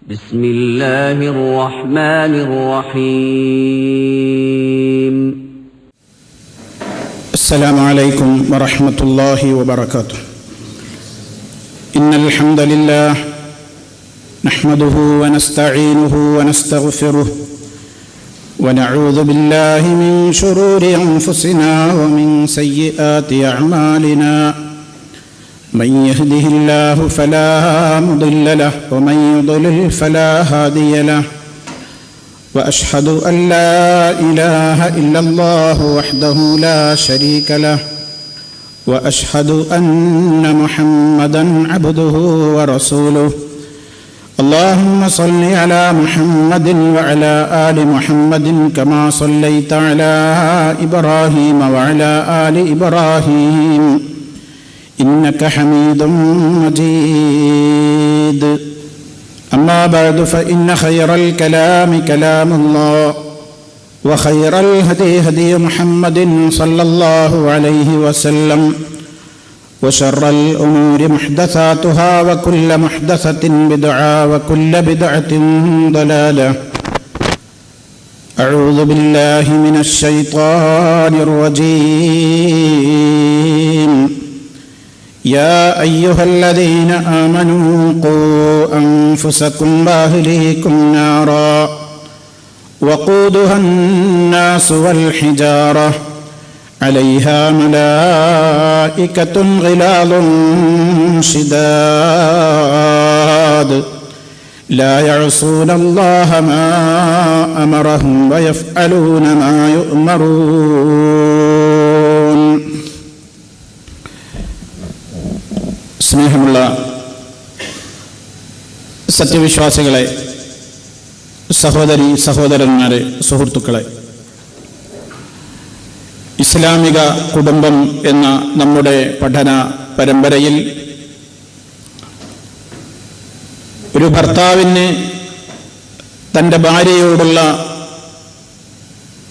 بسم الله الرحمن الرحيم السلام عليكم ورحمة الله وبركاته. إن الحمد لله نحمده ونستعينه ونستغفره ونعوذ بالله من شرور أنفسنا ومن سيئات أعمالنا. من يهده الله فلا مضل له ومن يضلل فلا هادي له. وأشهد أن لا إله إلا الله وحده لا شريك له. وأشهد أن محمدا عبده ورسوله. اللهم صل على محمد وعلى آل محمد كما صليت على إبراهيم وعلى آل إبراهيم إنك حميد مجيد. أما بعد فإن خير الكلام كلام الله وخير الهدي هدي محمد صلى الله عليه وسلم وشر الأمور محدثاتها وكل محدثة بدعة وكل بدعة ضلالة. أعوذ بالله من الشيطان الرجيم. يا أيها الذين آمنوا قوا أنفسكم وأهليكم نارا وقودها الناس والحجارة عليها ملائكة غلاظ شداد لا يعصون الله ما أمرهم ويفعلون ما يؤمرون. സ്നേഹമുള്ള സത്യവിശ്വാസികളെ, സഹോദരി സഹോദരന്മാരെ, സുഹൃത്തുക്കളെ, ഇസ്ലാമിക കുടുംബം എന്ന നമ്മുടെ പഠന പരമ്പരയിൽ ഒരു ഭർത്താവിന് തൻ്റെ ഭാര്യയോടുള്ള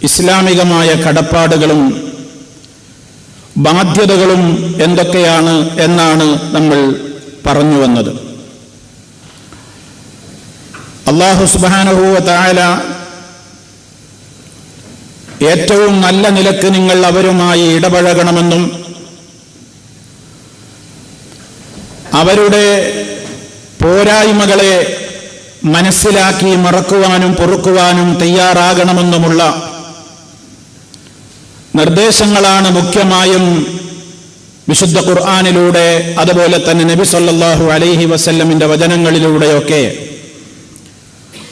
ഇസ്ലാമികമായ കടപ്പാടുകളും ബാധ്യതകളും എന്തൊക്കെയാണ് എന്നാണ് നമ്മൾ പറഞ്ഞു വന്നത്. അല്ലാഹു സുബ്ഹാനഹു വ തആല ഏറ്റവും നല്ല നിലക്ക് നിങ്ങൾ അവരുമായി ഇടപഴകണമെന്നും അവരുടെ പോരായ്മകളെ മനസ്സിലാക്കി മറക്കുവാനും പൊറുക്കുവാനും തയ്യാറാകണമെന്നുമുള്ള നിർദ്ദേശങ്ങളാണ് മുഖ്യമായും വിശുദ്ധ ഖുർആനിലൂടെ, അതുപോലെ തന്നെ നബി സല്ലല്ലാഹു അലൈഹി വസല്ലമിന്റെ വചനങ്ങളിലൂടെയൊക്കെ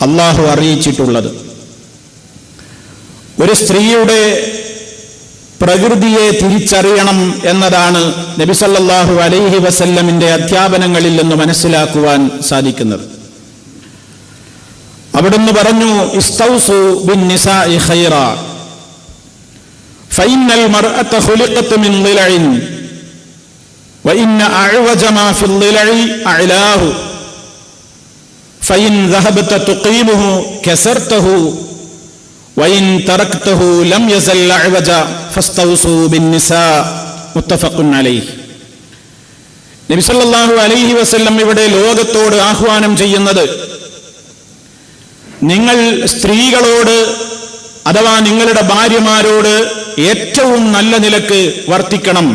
അല്ലാഹു അറിയിച്ചിട്ടുള്ളത്. ഒരു സ്ത്രീയുടെ പ്രകൃതിയെ തിരിച്ചറിയണം എന്നതാണ് നബി സല്ലല്ലാഹു അലൈഹി വസല്ലമിന്റെ അധ്യാപനങ്ങളിൽ നിന്ന് മനസ്സിലാക്കുവാൻ സാധിക്കുന്നത്. അവിടുന്ന് പറഞ്ഞു, ഇസ്തൗസു ബിന്നിസാഇ ഖൈറാ ഫഇന്നൽ മർഅത ഖുലിഖത് മിൻ ളിലഇൻ വഇന്ന അഅവജ മാ ഫിൽ ളിലഇ അഅലാഹു ഫഇൻ ദഹബത തുഖീമുഹു കസർതഹു വഇൻ തറക്തഹു ലം യസൽ അഅവജ ഫസ്തൗസു ബിന്നിസാ. മുത്തഫഖുൻ അലൈഹി. നബി സല്ലല്ലാഹു അലൈഹി വസല്ലം ഇവിടെ ലോകത്തോട് ആഹ്വാനം ചെയ്യുന്നത്, നിങ്ങൾ സ്ത്രീകളോട് അഥവാ നിങ്ങളുടെ ഭാര്യമാരോട് ഏറ്റവും നല്ല നിലക്ക് വർത്തിക്കണം.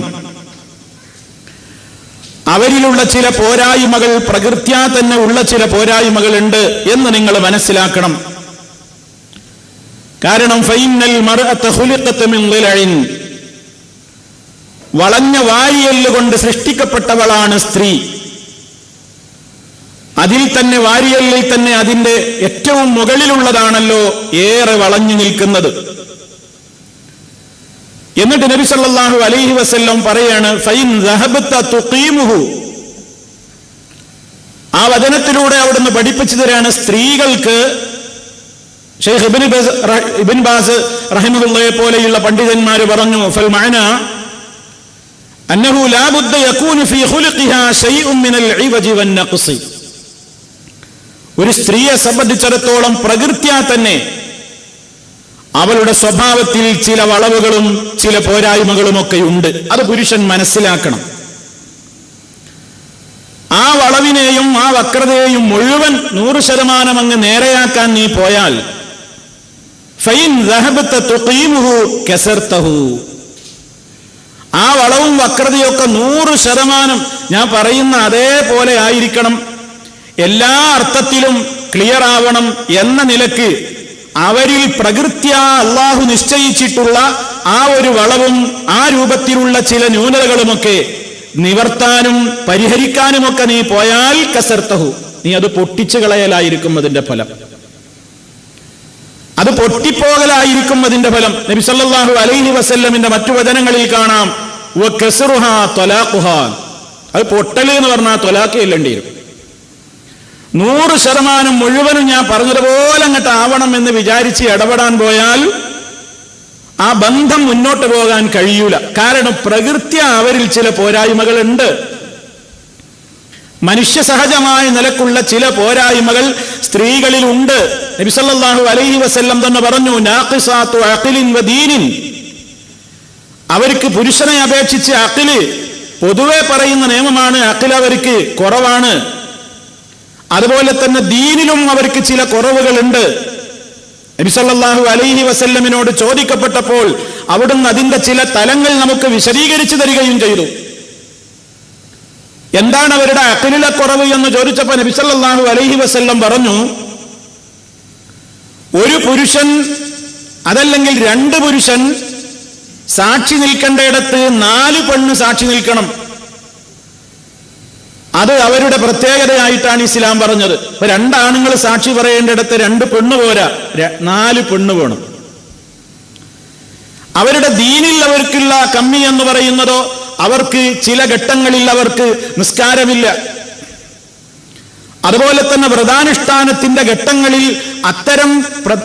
അവരിലുള്ള ചില പോരായ്മകൾ, പ്രകൃത്യാ തന്നെ ഉള്ള ചില പോരായ്മകളുണ്ട് എന്ന് നിങ്ങൾ മനസ്സിലാക്കണം. കാരണം ഫൈനൽ മർഅത ഖുലിഖത് മിൻ ളിലഇൻ, വളഞ്ഞ വാരിയെല്ല് കൊണ്ട് സൃഷ്ടിക്കപ്പെട്ടവളാണ് സ്ത്രീ. അതിൽ തന്നെ വാരിയെല്ലിൽ തന്നെ അതിന്റെ ഏറ്റവും മുകളിലുള്ളതാണല്ലോ ഏറെ വളഞ്ഞു നിൽക്കുന്നത്. എന്നിട്ട് നബി സല്ലല്ലാഹു അലൈഹി വസല്ലം പറയാണ്, ഫൈൻ ദഹബത തുഖീമുഹു. ആ വചനത്തിലൂടെ അവിടുന്ന് പഠിപ്പിച്ചു തരാണ്, സ്ത്രീകൾക്ക് ഷെയ്ഖ് ഇബ്ൻ ബാസ് റഹിമഹുള്ളയെ പോലെയുള്ള പണ്ഡിതന്മാർ പറഞ്ഞു, ഫൽ മഅന അന്നഹു ലാ ബുദ്ദ യകൂനു ഫീ ഖുലിഖിഹാ ശൈഉൻ മിനൽ ഇവജി വൻ നഖ്സി. ഒരു സ്ത്രീയെ സംബന്ധിച്ചിടത്തോളം പ്രകൃത്യാ തന്നെ അവളുടെ സ്വഭാവത്തിൽ ചില വളവുകളും ചില പോരായ്മകളും ഒക്കെ ഉണ്ട്. അത് പുരുഷൻ മനസ്സിലാക്കണം. ആ വളവിനെയും ആ വക്രതയെയും മുഴുവൻ 100% അങ്ങ് നേരെയാക്കാൻ നീ പോയാൽ ഫൈൻ ദഹബത തുഖീമുഹു കസർതഹു, ആ വളവും വക്രതയൊക്കെ 100% ഞാൻ പറയുന്ന അതേപോലെ ആയിരിക്കണം, എല്ലാ അർത്ഥത്തിലും ക്ലിയർ ആവണം എന്ന നിലക്ക് അവരിൽ പ്രകൃത്യാ അള്ളാഹു നിശ്ചയിച്ചിട്ടുള്ള ആ ഒരു വളവും ആ രൂപത്തിലുള്ള ചില ന്യൂനതകളുമൊക്കെ നിവർത്താനും പരിഹരിക്കാനുമൊക്കെ നീ പോയാൽ കസർത്തഹു, നീ അത് പൊട്ടിച്ചു കളയലായിരിക്കും അതിന്റെ ഫലം, അത് പൊട്ടിപ്പോകലായിരിക്കും അതിന്റെ ഫലം. നബി സല്ലല്ലാഹു അലൈഹി വസല്ലമിന്റെ മറ്റു വചനങ്ങളിൽ കാണാം വകസ്റുഹാ ത്വലാഖുഹാ, അത് പൊട്ടൽ എന്ന് പറഞ്ഞാൽ ത്വലാഖ് ചെല്ലേണ്ടി വരും. 100% മുഴുവനും ഞാൻ പറഞ്ഞതുപോലെ അങ്ങോട്ട് ആവണം എന്ന് വിചാരിച്ച് ഇടപെടാൻ പോയാൽ ആ ബന്ധം മുന്നോട്ട് പോകാൻ കഴിയൂല. കാരണം പ്രകൃത്യ അവരിൽ ചില പോരായ്മകളുണ്ട്, മനുഷ്യ സഹജമായ നിലക്കുള്ള ചില പോരായ്മകൾ സ്ത്രീകളിൽ ഉണ്ട്. നബി സല്ലല്ലാഹു അലൈഹി വസല്ലം തന്നെ പറഞ്ഞു നാഖിസാതു അഖ്ലിൻ വദീനിൻ, അവർക്ക് പുരുഷനെ അപേക്ഷിച്ച് അഖ്ല് പൊതുവെ പറയുന്ന നിയമമാണ്, അഖ്ൽ അവർക്ക് കുറവാണ്. അതുപോലെ തന്നെ ദീനിലും അവർക്ക് ചില കുറവുകളുണ്ട്. നബി സല്ലല്ലാഹു അലൈഹി വസല്ലമിനോട് ചോദിക്കപ്പെട്ടപ്പോൾ അവിടുന്ന് അതിന്റെ ചില തലങ്ങൾ നമുക്ക് വിശദീകരിച്ചു തരികയും ചെയ്തു. എന്താണ് അവരുടെ അഖ്ലിലെ കുറവ് എന്ന് ചോദിച്ചപ്പോൾ നബി സല്ലല്ലാഹു അലൈഹി വസല്ലം പറഞ്ഞു, ഒരു പുരുഷൻ അതല്ലെങ്കിൽ 2 പുരുഷൻ സാക്ഷി നിൽക്കേണ്ടയിടത്ത് 4 പെണ്ണ് സാക്ഷി നിൽക്കണം. അത് അവരുടെ പ്രത്യേകതയായിട്ടാണ് ഇസ്ലാം പറഞ്ഞത്. ഇപ്പൊ 2 ആണുങ്ങൾ സാക്ഷി പറയേണ്ടിടത്ത് 2 പെണ്ണ് പോരാ, 4 പെണ്ണ് വേണം. അവരുടെ ദീനിൽ അവർക്കുള്ള കമ്മി എന്ന് പറയുന്നതോ, അവർക്ക് ചില ഘട്ടങ്ങളിൽ അവർക്ക് നിസ്കാരമില്ല. അതുപോലെ തന്നെ വ്രതാനുഷ്ഠാനത്തിന്റെ ഘട്ടങ്ങളിൽ അത്തരം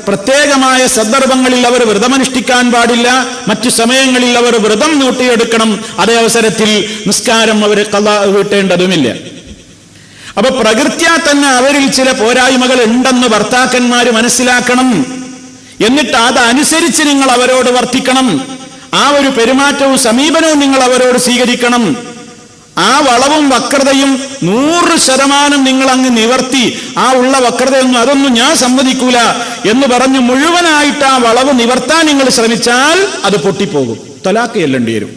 പ്രത്യേകമായ സന്ദർഭങ്ങളിൽ അവർ വ്രതമനുഷ്ഠിക്കാൻ പാടില്ല, മറ്റു സമയങ്ങളിൽ അവർ വ്രതം നീട്ടിയെടുക്കണം. അതേ അവസരത്തിൽ നിസ്കാരം അവർ ഖളാ വീട്ടേണ്ടതുമില്ല. അപ്പൊ പ്രകൃത്യാ തന്നെ അവരിൽ ചില പോരായ്മകൾ ഉണ്ടെന്ന് ഭർത്താക്കന്മാര് മനസ്സിലാക്കണം. എന്നിട്ട് അതനുസരിച്ച് നിങ്ങൾ അവരോട് വർത്തിക്കണം. ആ ഒരു പെരുമാറ്റവും സമീപനവും നിങ്ങൾ അവരോട് സ്വീകരിക്കണം. ആ വളവും വക്രതയും 100% നിങ്ങൾ അങ്ങ് നിവർത്തി, ആ ഉള്ള വക്രതയൊന്നും അതൊന്നും ഞാൻ സമ്മതിക്കൂല എന്ന് പറഞ്ഞ് മുഴുവനായിട്ട് ആ വളവ് നിവർത്താൻ നിങ്ങൾ ശ്രമിച്ചാൽ അത് പൊട്ടിപ്പോകും, തലാഖ് ചെല്ലേണ്ടി വരും.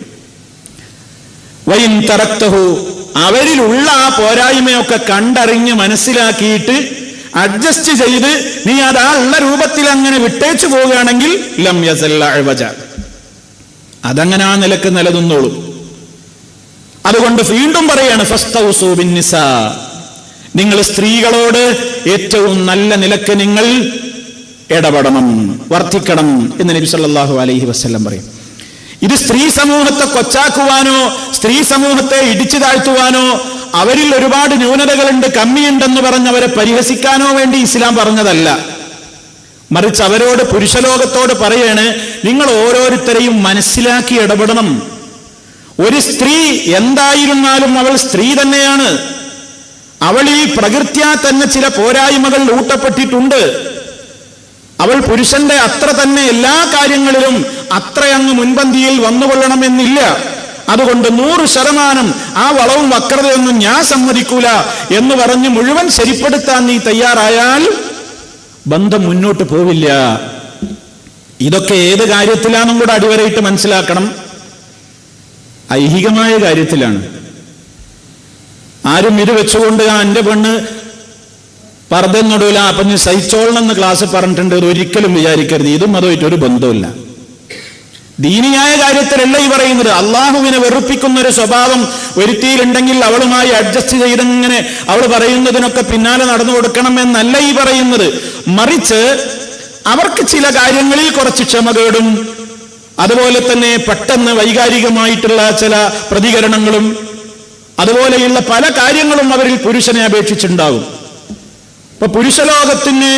വൈൻ തറക്തഹു, അവരിലുള്ള ആ പോരായ്മയൊക്കെ കണ്ടറിഞ്ഞ് മനസ്സിലാക്കിയിട്ട് അഡ്ജസ്റ്റ് ചെയ്ത് നീ അത് ആ ഉള്ള രൂപത്തിൽ അങ്ങനെ വിട്ടേച്ചു പോവുകയാണെങ്കിൽ ലം യസല്ല അഅ്വജ, അതങ്ങനെ ആ നിലക്ക് നിലനിന്നോളും. അതുകൊണ്ട് വീണ്ടും പറയാണ് ഫസ്തൗസൂ ബിന്നിസാ, നിങ്ങൾ സ്ത്രീകളോട് ഏറ്റവും നല്ല നിലക്ക് നിങ്ങൾ ഇടപെടണം, വർത്തിക്കണം എന്ന് നബി സല്ലല്ലാഹു അലൈഹി വസല്ലം പറയും. ഇത് സ്ത്രീ സമൂഹത്തെ കൊച്ചാക്കുവാനോ സ്ത്രീ സമൂഹത്തെ ഇടിച്ചു താഴ്ത്തുവാനോ അവരിൽ ഒരുപാട് ന്യൂനതകളുണ്ട്, കമ്മിയുണ്ടെന്ന് പറഞ്ഞ് അവരെ പരിഹസിക്കാനോ വേണ്ടി ഇസ്ലാം പറഞ്ഞതല്ല. മറിച്ച് അവരോട്, പുരുഷലോകത്തോട് പറയാണ്, നിങ്ങൾ ഓരോരുത്തരെയും മനസ്സിലാക്കി ഇടപെടണം. ഒരു സ്ത്രീ എന്തായിരുന്നാലും അവൾ സ്ത്രീ തന്നെയാണ്. അവൾ ഈ പ്രകൃത്യാ തന്നെ ചില പോരായ്മകൾ ഊട്ടപ്പെട്ടിട്ടുണ്ട്. അവൾ പുരുഷന്റെ അത്ര തന്നെ എല്ലാ കാര്യങ്ങളിലും അത്രയങ്ങ് മുൻപന്തിയിൽ വന്നുകൊള്ളണമെന്നില്ല. അതുകൊണ്ട് 100% ആ വളവും വക്രതയൊന്നും ഞാൻ സമ്മതിക്കൂല എന്ന് പറഞ്ഞ് മുഴുവൻ ശരിപ്പെടുത്താൻ നീ തയ്യാറായാൽ ബന്ധം മുന്നോട്ട് പോവില്ല. ഇതൊക്കെ ഏത് കാര്യത്തിലാണെന്നും കൂടെ അടിവരയിട്ട് മനസ്സിലാക്കണം. ഐഹികമായ കാര്യത്തിലാണ്. ആരും ഇത് വെച്ചുകൊണ്ട് എന്റെ പെണ്ണ് പർദ്ദന്നൊടൂല അപ്പൊ നീ സഹിച്ചോളണമെന്ന് ക്ലാസ് പറഞ്ഞിട്ടുണ്ട്, ഒരിക്കലും വിചാരിക്കരുത്. ഇതും അതുമായിട്ട് ഒരു ബന്ധമില്ല. ദീനിയായ കാര്യത്തിലല്ല ഈ പറയുന്നത്. അള്ളാഹുവിനെ വെറുപ്പിക്കുന്ന ഒരു സ്വഭാവം ഒരുത്തിയിലുണ്ടെങ്കിൽ അവളുമായി അഡ്ജസ്റ്റ് ചെയ്തെങ്ങനെ അവൾ പറയുന്നതിനൊക്കെ പിന്നാലെ നടന്നു കൊടുക്കണം എന്നല്ല ഈ പറയുന്നത്. മറിച്ച് അവർക്ക് ചില കാര്യങ്ങളിൽ കുറച്ച് ക്ഷമകേടും അതുപോലെ തന്നെ പെട്ടെന്ന് വൈകാരികമായിട്ടുള്ള ചില പ്രതികരണങ്ങളും അതുപോലെയുള്ള പല കാര്യങ്ങളും അവരിൽ പുരുഷനെ അപേക്ഷിച്ചുണ്ടാകും. ഇപ്പൊ പുരുഷലോകത്തിന്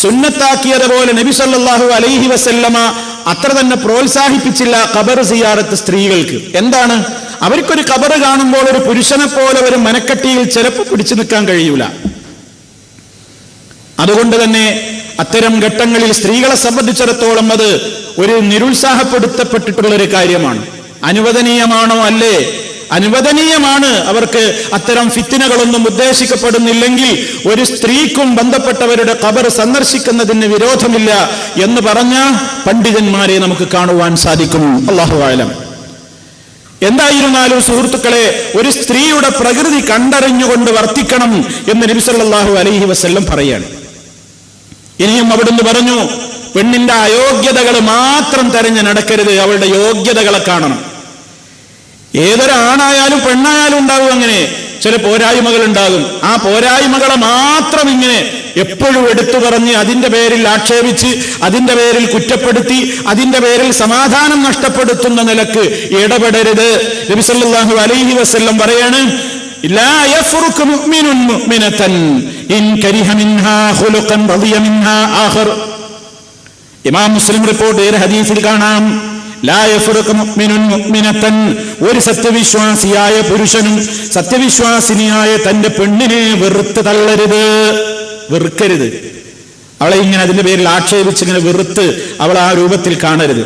സുന്നത്താക്കിയതുപോലെ നബി സല്ലല്ലാഹു അലൈഹി വസല്ലമ അത്ര തന്നെ പ്രോത്സാഹിപ്പിച്ചില്ല ഖബർ സിയാറത്ത് സ്ത്രീകൾക്ക്. എന്താണ്, അവർക്കൊരു ഖബർ കാണുമ്പോൾ ഒരു പുരുഷനെ പോലെ ഒരു മനക്കട്ടിയിൽ ചിലപ്പോൾ പിടിച്ചു നിൽക്കാൻ കഴിയൂല. അതുകൊണ്ട് തന്നെ അത്തരം ഘട്ടങ്ങളിൽ സ്ത്രീകളെ സംബന്ധിച്ചിടത്തോളം അത് ഒരു നിരുത്സാഹപ്പെടുത്തപ്പെട്ടിട്ടുള്ള ഒരു കാര്യമാണ്. അനുവദനീയമാണോ അല്ലേ, അനുവദനീയമാണ്. അവർക്ക് അത്തരം ഫിത്നകളൊന്നും ഉദ്ദേശിക്കപ്പെടുന്നില്ലെങ്കിൽ ഒരു സ്ത്രീക്കും ബന്ധപ്പെട്ടവരുടെ ഖബർ സന്ദർശിക്കുന്നതിന് വിരോധമില്ല എന്ന് പറഞ്ഞ പണ്ഡിതന്മാരെ നമുക്ക് കാണുവാൻ സാധിക്കും. അല്ലാഹു അഅലം. എന്തായിരുന്നാലും സുഹൃത്തുക്കളെ, ഒരു സ്ത്രീയുടെ പ്രകൃതി കണ്ടറിഞ്ഞുകൊണ്ട് വർത്തിക്കണം എന്ന് നബി സല്ലല്ലാഹു അലൈഹി വസല്ലം പറയാണ്. ഇനിയും അവിടുന്ന് പറഞ്ഞു, പെണ്ണിന്റെ അയോഗ്യതകൾ മാത്രം തെരഞ്ഞു നടക്കരുത്, അവളുടെ യോഗ്യതകളെ കാണണം. ഏതൊരാണായാലും പെണ്ണായാലും ഉണ്ടാകും അങ്ങനെ ചില പോരായ്മകൾ ഉണ്ടാകും. ആ പോരായ്മകളെ മാത്രം ഇങ്ങനെ എപ്പോഴും എടുത്തു പറഞ്ഞ് അതിന്റെ പേരിൽ ആക്ഷേപിച്ച് അതിന്റെ പേരിൽ കുറ്റപ്പെടുത്തി അതിന്റെ പേരിൽ സമാധാനം നഷ്ടപ്പെടുത്തുന്ന നിലക്ക് ഇടപെടരുത്. നബി സല്ലല്ലാഹു അലൈഹി വസല്ലം പറയാണ്, ലാ യഫ്റുഖു മുഅ്മിനുൻ മുഅ്മിനതൻ ഇൻ കരിഹ മിൻഹാ ഖുലുഖൻ റളിയ മിൻഹാ ആഖർ. ഇമാം മുസ്ലിം റിപ്പോർട്ട് ചെയ്ത ഹദീസിൽ കാണാം, ലാ യഫ്റുഖു മുഅ്മിനുൻ മുഅ്മിനതൻ, ഒരു സത്യവിശ്വാസിയായ പുരുഷനും സത്യവിശ്വാസിനിയായ തന്റെ പെണ്ണിനെ വെറുത്ത് തള്ളരുത്, വെറുക്കരുത്. അവളെ ഇങ്ങനെ അതിന്റെ പേരിൽ ആക്ഷേപിച്ച് ഇങ്ങനെ വെറുത്ത് അവൾ ആ രൂപത്തിൽ കാണരുത്.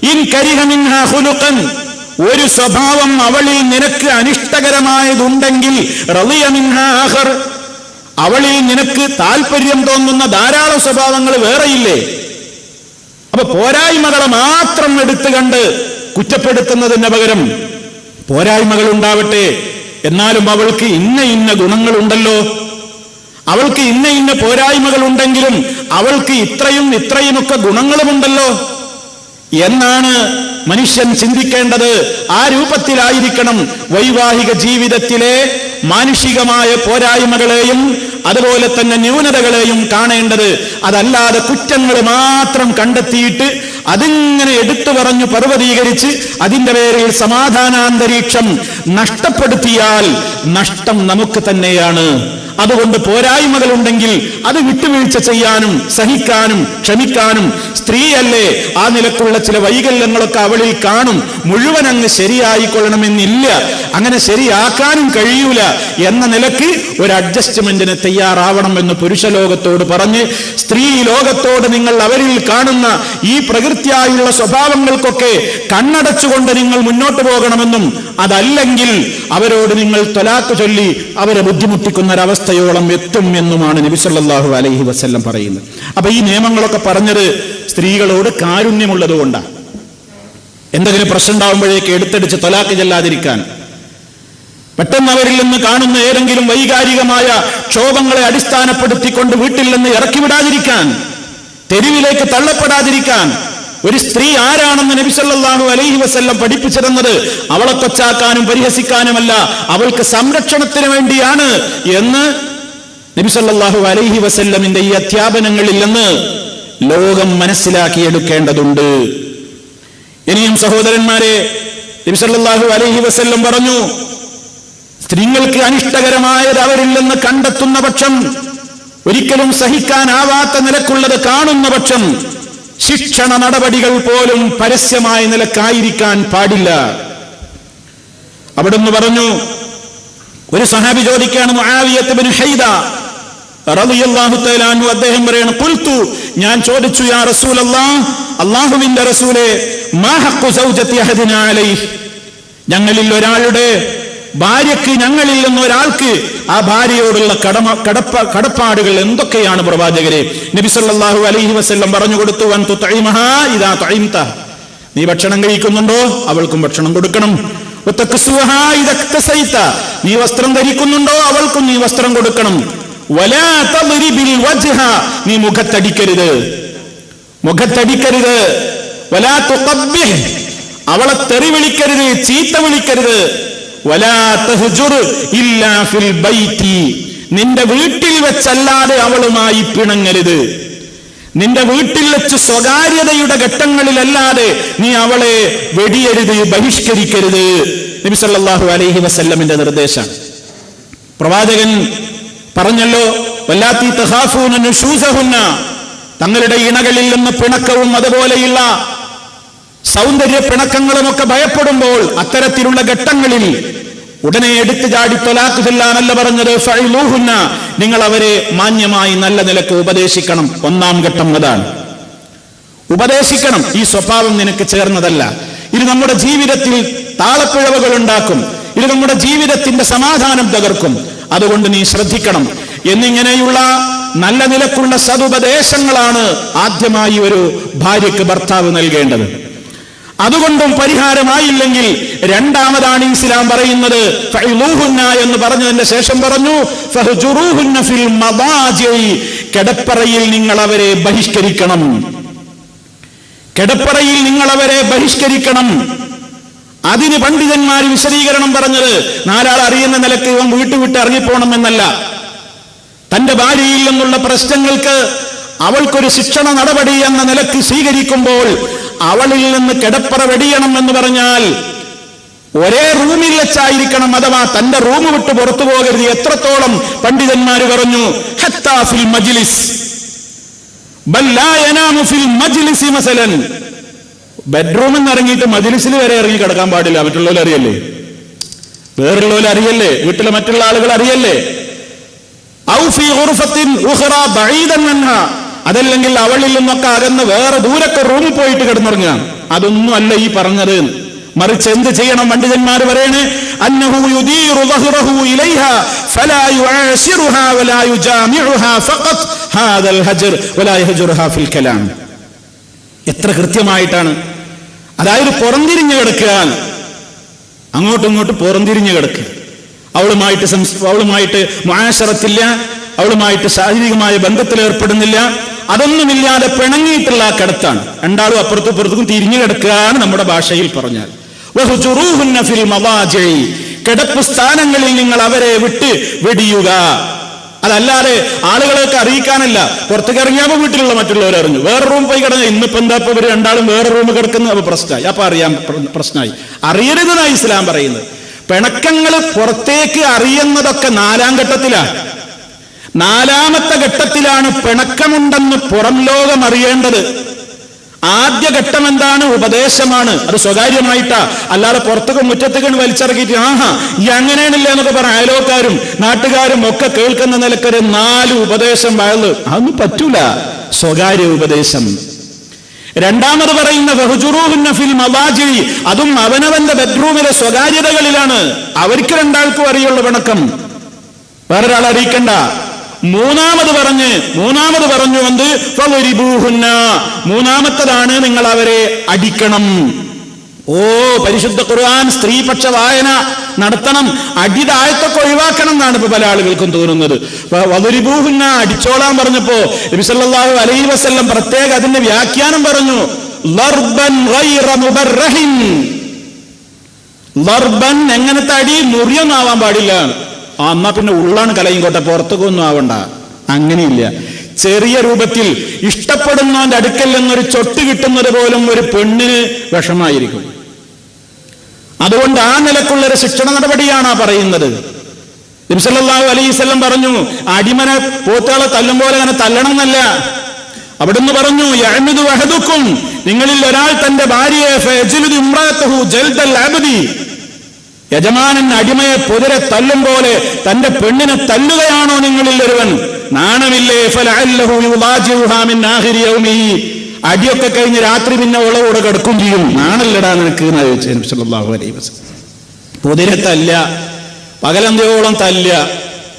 ഇൻ കരിഹ മിൻഹാ ഖുലുഖൻ, ഒരു സ്വഭാവം അവളിൽ നിനക്ക് അനിഷ്ടകരമായതുണ്ടെങ്കിൽ റളിയ മിൻഹാ ആഖർ, അവളിൽ നിനക്ക് താല്പര്യം തോന്നുന്ന ധാരാളം സ്വഭാവങ്ങൾ വേറെയില്ലേ? അപ്പൊ പോരായ്മകളെ മാത്രം എടുത്തു കണ്ട് കുറ്റപ്പെടുത്തുന്നതിന് പകരം പോരായ്മകൾ ഉണ്ടാവട്ടെ, എന്നാലും അവൾക്ക് ഇന്ന ഗുണങ്ങളുണ്ടല്ലോ, അവൾക്ക് ഇന്ന പോരായ്മകൾ ഉണ്ടെങ്കിലും അവൾക്ക് ഇത്രയുമൊക്കെ ഗുണങ്ങളുമുണ്ടല്ലോ എന്നാണ് മനുഷ്യൻ ചിന്തിക്കേണ്ടത്. ആ രൂപത്തിലായിരിക്കണം വൈവാഹിക ജീവിതത്തിലെ മാനുഷികമായ പോരായ്മകളെയും അതുപോലെ തന്നെ ന്യൂനതകളെയും കാണേണ്ടത്. അതല്ലാതെ കുറ്റങ്ങൾ മാത്രം കണ്ടെത്തിയിട്ട് അതിങ്ങനെ എടുത്തു പറഞ്ഞു പർവ്വതീകരിച്ച് അതിന്റെ പേരിൽ സമാധാനാന്തരീക്ഷം നഷ്ടപ്പെടുത്തിയാൽ നഷ്ടം നമുക്ക് തന്നെയാണ്. അതുകൊണ്ട് പോരായ്മകളുണ്ടെങ്കിൽ അത് വിട്ടുവീഴ്ച ചെയ്യാനും സഹിക്കാനും ക്ഷമിക്കാനും, സ്ത്രീയല്ലേ ആ നിലക്കുള്ള ചില വൈകല്യങ്ങളൊക്കെ അവളിൽ കാണും, മുഴുവൻ അങ്ങ് ശരിയായിക്കൊള്ളണമെന്നില്ല, അങ്ങനെ ശരിയാക്കാനും കഴിയൂല എന്ന നിലയ്ക്ക് ഒരു അഡ്ജസ്റ്റ്മെന്റിന് തയ്യാറാവണമെന്ന് പുരുഷ ലോകത്തോട് പറഞ്ഞ്, സ്ത്രീ ലോകത്തോട് നിങ്ങൾ അവരിൽ കാണുന്ന ഈ പ്രകൃതിയായുള്ള സ്വഭാവങ്ങൾക്കൊക്കെ കണ്ണടച്ചുകൊണ്ട് നിങ്ങൾ മുന്നോട്ട് പോകണമെന്നും, അതല്ലെങ്കിൽ അവരോട് നിങ്ങൾ ത്വലാഖ് ചൊല്ലി അവരെ ബുദ്ധിമുട്ടിക്കുന്നൊരവസ്ഥയോളം എത്തും എന്നുമാണ് നബി സല്ലല്ലാഹു അലൈഹി വസല്ലം പറയുന്നത്. അപ്പൊ ഈ നിയമങ്ങളൊക്കെ പറഞ്ഞത് സ്ത്രീകളോട് കാരുണ്യമുള്ളത് കൊണ്ടാണ്. എന്തെങ്കിലും പ്രശ്നം ഉണ്ടാവുമ്പോഴേക്ക് എടുത്തടിച്ച് ത്വലാഖ് ചെല്ലാതിരിക്കാൻ, പെട്ടെന്ന് അവരിൽ നിന്ന് കാണുന്ന ഏതെങ്കിലും വൈകാരികമായ ക്ഷോഭങ്ങളെ അടിസ്ഥാനപ്പെടുത്തിക്കൊണ്ട് വീട്ടിൽ നിന്ന് ഇറക്കിവിടാതിരിക്കാൻ, തെരുവിലേക്ക് തള്ളപ്പെടാതിരിക്കാൻ. ഒരു സ്ത്രീ ആരാണെന്ന് നബി സല്ലല്ലാഹു അലൈഹി വസല്ലം പഠിപ്പിച്ചിരുന്നത് അവളെ കൊച്ചാക്കാനും പരിഹസിക്കാനുമല്ല, അവൾക്ക് സംരക്ഷണത്തിന് വേണ്ടിയാണ് എന്ന് നബി സല്ലല്ലാഹു അലൈഹി വസല്ലമിന്റെ ഈ അധ്യാപനങ്ങളിൽ നിന്ന് ലോകം മനസ്സിലാക്കിയെടുക്കേണ്ടതുണ്ട്. ഇനിയും സഹോദരന്മാരെ, നബി സല്ലല്ലാഹു അലൈഹി വസല്ലം പറഞ്ഞു, സ്ത്രീകൾക്ക് അനിഷ്ടകരമായത് അവരിൽ നിന്ന് കണ്ടെത്തുന്ന പക്ഷം, ഒരിക്കലും സഹിക്കാനാവാത്ത നിലക്കുള്ളത് കാണുന്ന പക്ഷം ശിക്ഷണ നടപടികൾ പോലും പരസ്യമായ നിലക്കായിരിക്കാൻ പാടില്ല. അവിടുന്ന് പറഞ്ഞു, ഒരു സഹാബി ചോദിക്കുകയാണ്, മുആവിയത്ത് ഇബ്നു ഹൈദ റളിയല്ലാഹു തആല അൻഹു, അദ്ദേഹം പറയാണ്, ഖുൽതു, ഞാൻ ചോദിച്ചു, യാ റസൂലല്ലാഹ്, അല്ലാഹുവിന്റെ റസൂലേ, മാ ഹഖ്ഖു സൗജത്തി അഹദിനാ അലൈഹി, ഞങ്ങളിൽ ഒരാളുടെ ഭാര്യയ്ക്ക്, ഞങ്ങളിൽ നിന്ന് ഒരാൾക്ക് ആ ഭാര്യയോടുള്ള കടപ്പാടുകൾ എന്തൊക്കെയാണ് പ്രവാചകരെ? നബി സല്ലല്ലാഹു അലൈഹി വസല്ലം പറഞ്ഞു കൊടുത്തു, അൻ തുതഇമഹാ ഇദാ തുഇംത, നീ ഭക്ഷണം കഴിക്കുന്നുണ്ടോ അവൾക്കും ഭക്ഷണം കൊടുക്കണം. വതക്സുഹാ ഇദാ ഇക്തസൈത, നീ വസ്ത്രം ധരിക്കുന്നുണ്ടോ അവൾക്കും നീ വസ്ത്രം കൊടുക്കണം. വലാ തദ്രിബിൽ വജ്ഹ, നീ മുഖത്തടിക്കരുത്. വലാ തുഖബ്ബിഹ്, അവളെ തെറി വിളിക്കരുത്, ചീത്ത വിളിക്കരുത്. വലാ തഹ്ജുർ ഇല്ലാ ഫിൽ ബൈതി, നിന്റെ വീട്ടിൽ വെച്ചല്ലാതെ അവളുമായി പിണങ്ങരുത്. നിന്റെ വീട്ടിൽ വെച്ച് സ്വകാര്യതയുടെ ഘട്ടങ്ങളിലല്ലാതെ നീ അവളെ വെടിയരുത്, ബഹിഷ്കരിക്കരുത്. നബി സല്ലല്ലാഹു അലൈഹി വസല്ലമിന്റെ നിർദ്ദേശം. പ്രവാചകൻ പറഞ്ഞല്ലോ, വല്ലാത്തി തഖാഫൂന നുശൂസഹുന്ന, തങ്ങളുടെ ഇണകളിൽ നിന്ന് പിണക്കവും അതുപോലെയുള്ള സൗന്ദര്യ പിണക്കങ്ങളുമൊക്കെ ഭയപ്പെടുമ്പോൾ അത്തരത്തിലുള്ള ഘട്ടങ്ങളിൽ ഉടനെ എടുത്തു ചാടി ത്വലാഖ് ചൊല്ലാനല്ല പറഞ്ഞത്, ഫഇലൂഹുന്ന, നിങ്ങൾ അവരെ മാന്യമായി നല്ല നിലക്ക് ഉപദേശിക്കണം. ഒന്നാം ഘട്ടം അതാണ്, ഉപദേശിക്കണം. ഈ സ്വഭാവം നിനക്ക് ചേർന്നതല്ല, ഇത് നമ്മുടെ ജീവിതത്തിൽ താളപ്പിഴവുകൾ ഉണ്ടാക്കും, ഇത് നമ്മുടെ ജീവിതത്തിന്റെ സമാധാനം തകർക്കും, അതുകൊണ്ട് നീ ശ്രദ്ധിക്കണം എന്നിങ്ങനെയുള്ള നല്ല നിലക്കുള്ള സതുപദേശങ്ങളാണ് ആദ്യമായി ഒരു ഭാര്യയ്ക്ക് ഭർത്താവ് നൽകേണ്ടത്. അതുകൊണ്ടും പരിഹാരമായില്ലെങ്കിൽ രണ്ടാമതാണ് ഇസ്ലാം പറയുന്നത് ഫഇലൂഹുന്ന എന്ന് പറഞ്ഞതിന്റെ ശേഷം പറഞ്ഞു ഫഹ്ജുറൂഹുന്ന ഫിൽ മദാജിഇ, കിടപ്പറയിൽ നിങ്ങൾ അവരെ ബഹിഷ്കരിക്കണം. കിടപ്പറയിൽ നിങ്ങൾ അവരെ ബഹിഷ്കരിക്കണം. അതിന് പണ്ഡിതന്മാർ വിശദീകരണം പറഞ്ഞത് നാലാൾ അറിയുന്ന നിലക്ക് ഇവൻ വിട്ട് ഇറങ്ങിപ്പോണം എന്നല്ല. തന്റെ ഭാര്യയിൽ നിന്നുള്ള പ്രശ്നങ്ങൾക്ക് അവൾക്കൊരു ശിക്ഷണ നടപടി എന്ന നിലക്ക് സ്വീകരിക്കുമ്പോൾ അവളിൽ നിന്ന് കിടപ്പറ വെടിയണം എന്ന് പറഞ്ഞാൽ ഒരേ റൂമിൽ വെച്ചായിരിക്കണം, അഥവാ തന്റെ റൂം വിട്ട് പുറത്തു പോകരുത്. എത്രത്തോളം പണ്ഡിതന്മാർ പറഞ്ഞു ഹത്താ ഫിൽ മജ്ലിസ് ബൽ ലാ യനാമു ഫിൽ മജ്ലിസി മസലൻ, ബെഡ്റൂമിൽ നിന്ന് ഇറങ്ങിയിട്ട് മജ്ലിസിൽ വരെ ഇറങ്ങി കിടക്കാൻ പാടില്ല. മറ്റുള്ളവർ അറിയല്ലേ, വേറുള്ളവർ അറിയല്ലേ, വീട്ടിലെ മറ്റുള്ള ആളുകൾ അറിയല്ലേ. ഔ ഫീ ഗുർഫത്തിൻ ഉഖ്റാ ബഈദൻ അൻഹാ, അതല്ലെങ്കിൽ അവളിൽ നിന്നൊക്കെ അകന്ന് വേറെ ദൂരൊക്കെ റൂമിൽ പോയിട്ട് കിടന്നുറങ്ങുക. അതൊന്നും അല്ല ഈ പറഞ്ഞത്. മറിച്ച് എന്ത് ചെയ്യണം? പണ്ഡിതന്മാർ പറയണേ അന്നഹു യുദീറു ദഹ്റഹു ഇലൈഹാ ഫലാ യുആശിറുഹാ വലാ യുജാമിഉഹാ ഫഖത്ത് ഹാദൽ ഹജ്ർ വലാ യഹ്ജുറുഹാ ഫിൽ കലാം. എത്ര കൃത്യമായിട്ടാണ്! അതായത് പുറംതിരിഞ്ഞു കിടക്കുക, അങ്ങോട്ടും ഇങ്ങോട്ടും പുറംതിരിഞ്ഞു കിടക്കുക. അവളുമായിട്ട് മുആശറത്തില്ല, അവളുമായിട്ട് ശാരീരികമായ ബന്ധത്തിൽ ഏർപ്പെടുന്നില്ല, അതൊന്നുമില്ലാതെ പിണങ്ങിയിട്ടുള്ള കിടത്താണ്. രണ്ടാളും അപ്പുറത്തും ഇപ്പുറത്തും തിരിഞ്ഞു കിടക്കുകയാണ് നമ്മുടെ ഭാഷയിൽ പറഞ്ഞാൽ. വഹ്ജുറൂഹുന്ന ഫിൽ മദാജിഇ, കിടപ്പ് സ്ഥാനങ്ങളിൽ നിങ്ങൾ അവരെ വിട്ട് വെടിയുക. അതല്ലാതെ ആളുകളൊക്കെ അറിയിക്കാനല്ല. പുറത്തേക്ക് ഇറങ്ങിയപ്പോൾ വീട്ടിലുള്ള മറ്റുള്ളവർ അറിഞ്ഞു, വേറെ റൂം പോയി കിടന്നു. ഇന്നിപ്പോ എന്താ ഇവർ രണ്ടാളും വേറെ റൂം കിടക്കുന്നത്? അപ്പൊ പ്രശ്നമായി. അപ്പൊ അറിയാൻ പ്രശ്നമായി. അറിയരുതെന്നാണ് ഇസ്ലാം പറയുന്നത്. പിണക്കങ്ങൾ പുറത്തേക്ക് അറിയുന്നതൊക്കെ 4-ാം ഘട്ടത്തിലാണ്. 4-ാമത്തെ ഘട്ടത്തിലാണ് പിണക്കമുണ്ടെന്ന് പുറം ലോകം അറിയേണ്ടത്. ആദ്യ ഘട്ടം എന്താണ്? ഉപദേശമാണ്. അത് സ്വകാര്യമായിട്ടാ, അല്ലാതെ പുറത്തേക്ക് മുറ്റത്തേക്ക് വലിച്ചിറക്കിയിട്ട് ആഹാ ഈ അങ്ങനെയാണില്ല എന്നൊക്കെ പറഞ്ഞ അയലോക്കാരും നാട്ടുകാരും ഒക്കെ കേൾക്കുന്ന നിലക്കൊരു 4 ഉപദേശം വയല്, അതൊന്നും പറ്റൂല. സ്വകാര്യ ഉപദേശം. രണ്ടാമത് പറയുന്ന വഹ്ജുറൂഹുന്ന ഫിൽ മദാജിഇ, അതും അവനവന്റെ ബെഡ്റൂമിലെ സ്വകാര്യതകളിലാണ്. അവർക്ക് രണ്ടാൾക്കും അറിയുള്ള പിണക്കം, വേറൊരാൾ അറിയിക്കണ്ട. മൂന്നാമത് പറഞ്ഞു എന്ത്? ഫളരിബൂഹുന്ന, മൂന്നാമത്തതാണ് നിങ്ങൾ അവരെ അടിക്കണം. പരിശുദ്ധ ഖുർആൻ സ്ത്രീപക്ഷ വായന നടത്തണം. അടിയുടെ ആയത്തൊക്കെ ഒഴിവാക്കണം എന്നാണ് ഇപ്പൊ പല ആളുകൾക്കും തോന്നുന്നത്. വളരിബൂഹുന്ന, അടിച്ചോളാൻ പറഞ്ഞപ്പോ നബി സല്ലല്ലാഹു അലൈഹി വസല്ലം പ്രത്യേക അതിന്റെ വ്യാഖ്യാനം പറഞ്ഞു. ലർബൻ ഗൈറ മുബർറഹിൻ, ലർബൻ എങ്ങനത്തെ അടി? മുറിയൊന്നും ആവാൻ പാടില്ല. എന്നാ പിന്നെ ഉള്ളാണ് കലയും കോട്ടെ, പുറത്തേക്കൊന്നും ആവണ്ട. അങ്ങനെയില്ല. ചെറിയ രൂപത്തിൽ ഇഷ്ടപ്പെടുന്നവന്റെ അടുക്കൽ നിന്നൊരു ചൊട്ട് കിട്ടുന്നത് പോലും ഒരു പെണ്ണിന് വിഷമായിരിക്കും. അതുകൊണ്ട് ആ നിലക്കുള്ളൊരു ശിക്ഷണ നടപടിയാണ് പറയുന്നത്. നബി സല്ലല്ലാഹു അലൈഹി വസല്ലം പറഞ്ഞു അടിമനെ പോത്തുകളെ തല്ലും പോലെ അങ്ങനെ തല്ലണം എന്നല്ല. അവിടുന്ന് പറഞ്ഞു യഅ്മിദു വഹദുക്കും, നിങ്ങളിൽ ഒരാൾ തന്റെ ഭാര്യയെ ഫയജ്ലിദു ഇംറഅതഹു ജൽദൽ അബ്ദി, യജമാനൻ അടിമയെ പൊതിരെ തല്ലും പോലെ തന്റെ പെണ്ണിനെ തല്ലുകയാണോ നിങ്ങളിൽ ഒരുവൻ? നാണമില്ലേ? ഫലഅല്ലഹു യുളാജിഉഹാ മിൻ ആഖിരി യൗമിഹി, അടിയൊക്കെ കഴിഞ്ഞ് രാത്രി പിന്നെ ഉളവോടെ കിടക്കും ചെയ്യും. നാണല്ലടാ നിനക്ക് എന്ന് ചോദിച്ചു നബി സല്ലല്ലാഹു അലൈഹി വസല്ലം. പൊതിരെ തല്ല, പകലന്തിയോളം തല്ല,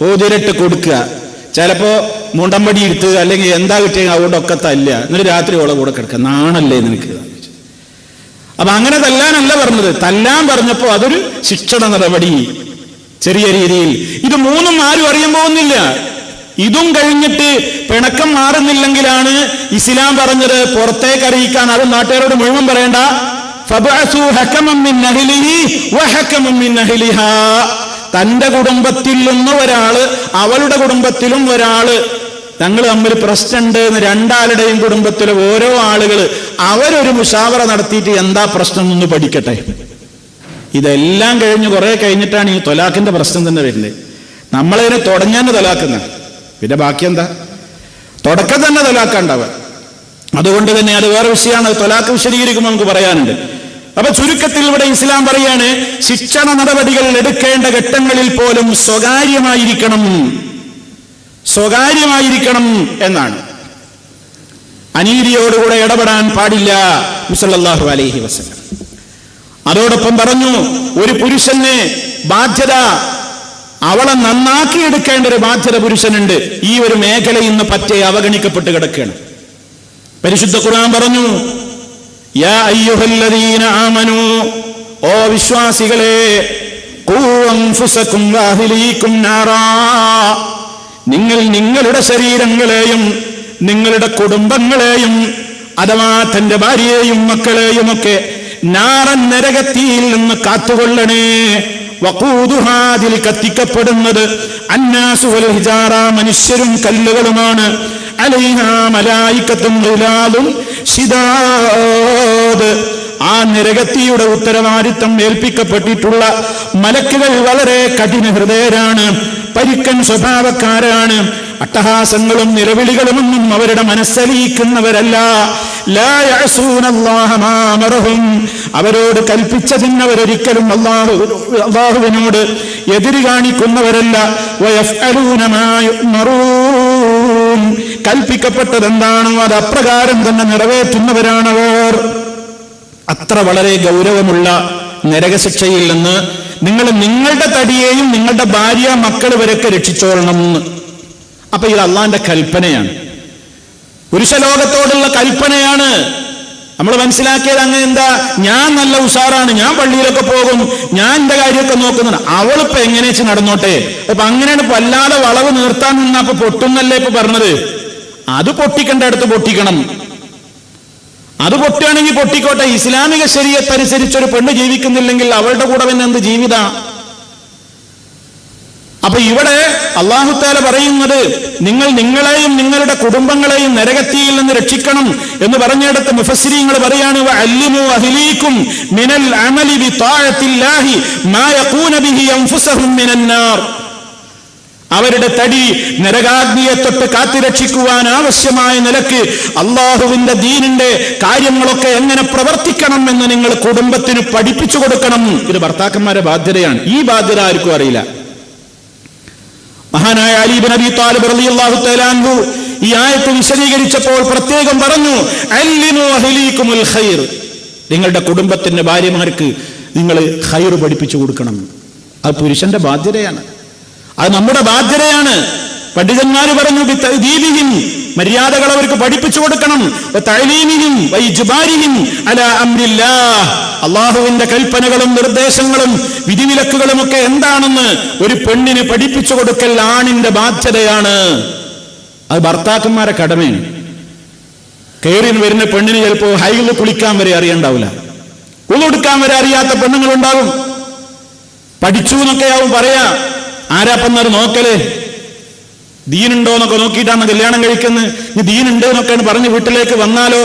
പൊതിരിട്ട് കൊടുക്കുക. ചിലപ്പോ മുണ്ടമ്പടി എടുത്ത് അല്ലെങ്കിൽ എന്താ കിട്ടിയ അതുകൊണ്ടൊക്കെ തല്ല, എന്നിട്ട് രാത്രി ഉളവോടെ കിടക്കുക. നാണല്ലേ നിനക്ക്? അപ്പൊ അങ്ങനെ തല്ലാനല്ല പറഞ്ഞത്. തല്ലാൻ പറഞ്ഞപ്പോ അതൊരു ശിക്ഷണ നടപടി ചെറിയ രീതിയിൽ. ഇത് മൂന്നും ആരും അറിയാൻ പോകുന്നില്ല. ഇതും കഴിഞ്ഞിട്ട് പിണക്കം മാറുന്നില്ലെങ്കിലാണ് ഇസ്ലാം പറഞ്ഞത് പുറത്തേക്ക് അറിയിക്കാൻ. അത് നാട്ടുകാരോട് മുഴുവൻ പറയണ്ട. ഫബഅസു ഹകമൻ മിൻ അഹ്ലിഹി വഹകമൻ മിൻ അഹ്ലിഹാ, തന്റെ കുടുംബത്തിൽ നിന്ന് ഒരാള് അവളുടെ കുടുംബത്തിലും ഒരാള് ഞങ്ങൾ തമ്മിൽ പ്രശ്നമുണ്ട് എന്ന് രണ്ടാളുടെയും കുടുംബത്തിലെ ഓരോ ആളുകൾ അവരൊരു മുഷാവറ നടത്തിയിട്ട് എന്താ പ്രശ്നം എന്ന് പഠിക്കട്ടെ. ഇതെല്ലാം കഴിഞ്ഞ് കുറെ കഴിഞ്ഞിട്ടാണ് ഈ തൊലാഖിന്റെ പ്രശ്നം തന്നെ വരുന്നത്. നമ്മളതിനെ തുടങ്ങാൻ തൊലാക്കുന്ന, പിന്നെ ബാക്കി എന്താ? തുടക്കം തന്നെ തൊലാക്കുണ്ടാവുക. അതുകൊണ്ട് തന്നെ അത് വേറെ വിഷയമാണ്. തൊലാഖ് വിശദീകരിക്കുമ്പോൾ നമുക്ക് പറയാനുണ്ട്. അപ്പൊ ചുരുക്കത്തിൽ ഇവിടെ ഇസ്ലാം പറയാണ് ശിക്ഷണ നടപടികൾ എടുക്കേണ്ട ഘട്ടങ്ങളിൽ പോലും സ്വകാര്യമായിരിക്കണം എന്നാണ്. അനീതിയോടുകൂടെ ഇടപെടാൻ പാടില്ല സല്ലല്ലാഹു അലൈഹി വസല്ലം. അതോടൊപ്പം പറഞ്ഞു ഒരു പുരുഷന് ബാധ്യത, അവളെ നന്നാക്കിയെടുക്കേണ്ട ഒരു ബാധ്യത പുരുഷനുണ്ട്. ഈ ഒരു മേഖല ഇന്ന് പറ്റേ അവഗണിക്കപ്പെട്ട് കിടക്കുകയാണ്. പരിശുദ്ധ ഖുർആൻ പറഞ്ഞു, യാ അയ്യുഹല്ലദീന ആമനൂ, ഓ വിശ്വാസികളെ, ഖൂ അൻഫുസകും വഅഹ്ലീകും നാറാ, നിങ്ങൾ നിങ്ങളുടെ ശരീരങ്ങളെയും നിങ്ങളുടെ കുടുംബങ്ങളെയും അഥവാ തന്റെ ഭാര്യയെയും മക്കളെയും ഒക്കെ നാറൻ നരകത്തിയിൽ നിന്ന് കാത്തുകൊള്ളണേ. വഖൂദുഹാ, അതിൽ കത്തിക്കപ്പെടുന്നത് അന്നാസു വൽ ഹിജാറ, മനുഷ്യരും കല്ലുകളുമാണ്. അലൈഹാ മലായികത്തും ഗിലാദുൻ ശിദാദ്, ആ നരകത്തിയുടെ ഉത്തരവാദിത്തം ഏൽപ്പിക്കപ്പെട്ടിട്ടുള്ള മലക്കുകൾ വളരെ കഠിന ഹൃദയരാണ്, പരിക്കൻ സ്വഭാവക്കാരാണ്. അട്ടഹാസങ്ങളും നിലവിളികളുമൊന്നും അവരുടെ മനസ്സലിയിക്കുന്നവരല്ല. ലാ യഅസൂനല്ലാഹ മാ അമറഹും, അവരോട് കൽപ്പിച്ചതിന് അവരൊരിക്കലും അല്ലാഹുവിനോട് എതിര് കാണിക്കുന്നവരല്ല. വയഫ്അലൂന മാ യുഅ്മറൂൻ, കൽപ്പിക്കപ്പെട്ടതെന്താണോ അത് അപ്രകാരം തന്നെ നിറവേറ്റുന്നവരാണവർ. അത്ര വളരെ ഗൗരവമുള്ള നരകശിക്ഷയിൽ നിന്ന് നിങ്ങൾ നിങ്ങളുടെ തടിയെയും നിങ്ങളുടെ ഭാര്യ മക്കൾ വരെയൊക്കെ രക്ഷിച്ചോളണം എന്ന്. അപ്പൊ ഇത് അള്ളാന്റെ കൽപ്പനയാണ്, പുരുഷലോകത്തോടുള്ള കൽപ്പനയാണ്. നമ്മൾ മനസ്സിലാക്കിയത് അങ്ങനെ എന്താ, ഞാൻ നല്ല ഉഷാറാണ്, ഞാൻ പള്ളിയിലൊക്കെ പോകും, ഞാൻ എന്റെ കാര്യമൊക്കെ നോക്കുന്നുണ്ട്, അവളിപ്പോ എങ്ങനെ വെച്ച് നടന്നോട്ടെ. അപ്പൊ അങ്ങനെയാണ് വല്ലാതെ വളവ് നിർത്താൻ നിന്നാ അപ്പൊ പൊട്ടുന്നല്ലേ ഇപ്പൊ പറഞ്ഞത്. അത് പൊട്ടിക്കേണ്ട അടുത്ത് പൊട്ടിക്കണം. അത് പൊട്ടുകയാണെങ്കിൽ പൊട്ടിക്കോട്ടെ. ഇസ്ലാമിക ശരീഅത്ത് അനുസരിച്ചൊരു പെണ്ണ് ജീവിക്കുന്നില്ലെങ്കിൽ അവളുടെ കൂടെ പിന്നെ എന്ത് ജീവിത? അപ്പൊ ഇവിടെ അല്ലാഹു തആല പറയുന്നത്, നിങ്ങൾ നിങ്ങളെയും നിങ്ങളുടെ കുടുംബങ്ങളെയും നരകത്തിയിൽ നിന്ന് രക്ഷിക്കണം എന്ന് പറഞ്ഞെടുത്ത് മുഫസ്സിരീങ്ങൾ പറയാണ്, വഅല്ലിമു അഹ്ലീകും മിനൽ അമലി ബിതാഅത്തില്ലാഹി മാ യഖൂന ബിഹി അൻഫുസഹും മിനൻ നാർ, അവരുടെ തടി നരകാഗ്നിയെ തൊട്ട് കാത്തുരക്ഷിക്കുവാൻ ആവശ്യമായ നിലക്ക് അള്ളാഹുവിന്റെ ദീനിന്റെ കാര്യങ്ങളൊക്കെ എങ്ങനെ പ്രവർത്തിക്കണം എന്ന് നിങ്ങൾ കുടുംബത്തിന് പഠിപ്പിച്ചു കൊടുക്കണം. ഇത് ഭർത്താക്കന്മാരുടെ ബാധ്യതയാണ്. ഈ ബാധ്യത ആർക്കും അറിയില്ല. മഹാനായ അലി ഇബ്നു അബീ ത്വാലിബ് റളിയല്ലാഹു തആല അൻഹു ഈ ആയത്ത് വിശദീകരിച്ചപ്പോൾ പ്രത്യേകം പറഞ്ഞു, അല്ലിമു അഹ്ലീകുമുൽ ഖൈർ, നിങ്ങളുടെ കുടുംബത്തിന്റെ ഭാര്യമാർക്ക് നിങ്ങൾ ഖൈർ പഠിപ്പിച്ചു കൊടുക്കണം. അത് പുരുഷന്റെ ബാധ്യതയാണ്, അത് നമ്മുടെ ബാധ്യതയാണ്. പണ്ഡിതന്മാര് പറഞ്ഞു, ബിതഅദീബിഹിം, മര്യാദകൾ അവർക്ക് പഠിപ്പിച്ചു കൊടുക്കണം. വതഅലീമിഹിം വഇജ്ബാരിഹിം അലാ അംരില്ലാഹ്, അല്ലാഹുവിന്റെ കൽപ്പനകളും നിർദ്ദേശങ്ങളും വിധിവിലക്കുകളും ഒക്കെ എന്താണെന്ന് ഒരു പെണ്ണിന് പഠിപ്പിച്ചു കൊടുക്കൽ ആണിന്റെ ബാധ്യതയാണ്. അത് ഭർത്താക്കന്മാരെ കടമയാണ്. കയറിന് വരുന്ന പെണ്ണിന് ചിലപ്പോ ഹൈല് കുളിക്കാൻ വരെ അറിയണ്ടാവില്ല, ഉളെടുക്കാൻ വരെ അറിയാത്ത പെണ്ണുങ്ങളുണ്ടാകും. പഠിച്ചു എന്നൊക്കെയാവും പറയാ. ആരാപ്പന്നൊരു നോക്കല്, ദീനുണ്ടോ എന്നൊക്കെ നോക്കിയിട്ടാണ് കല്യാണം കഴിക്കുന്നത്. ഈ ദീനുണ്ട് എന്നൊക്കെയാണ് പറഞ്ഞ് വീട്ടിലേക്ക് വന്നാലോ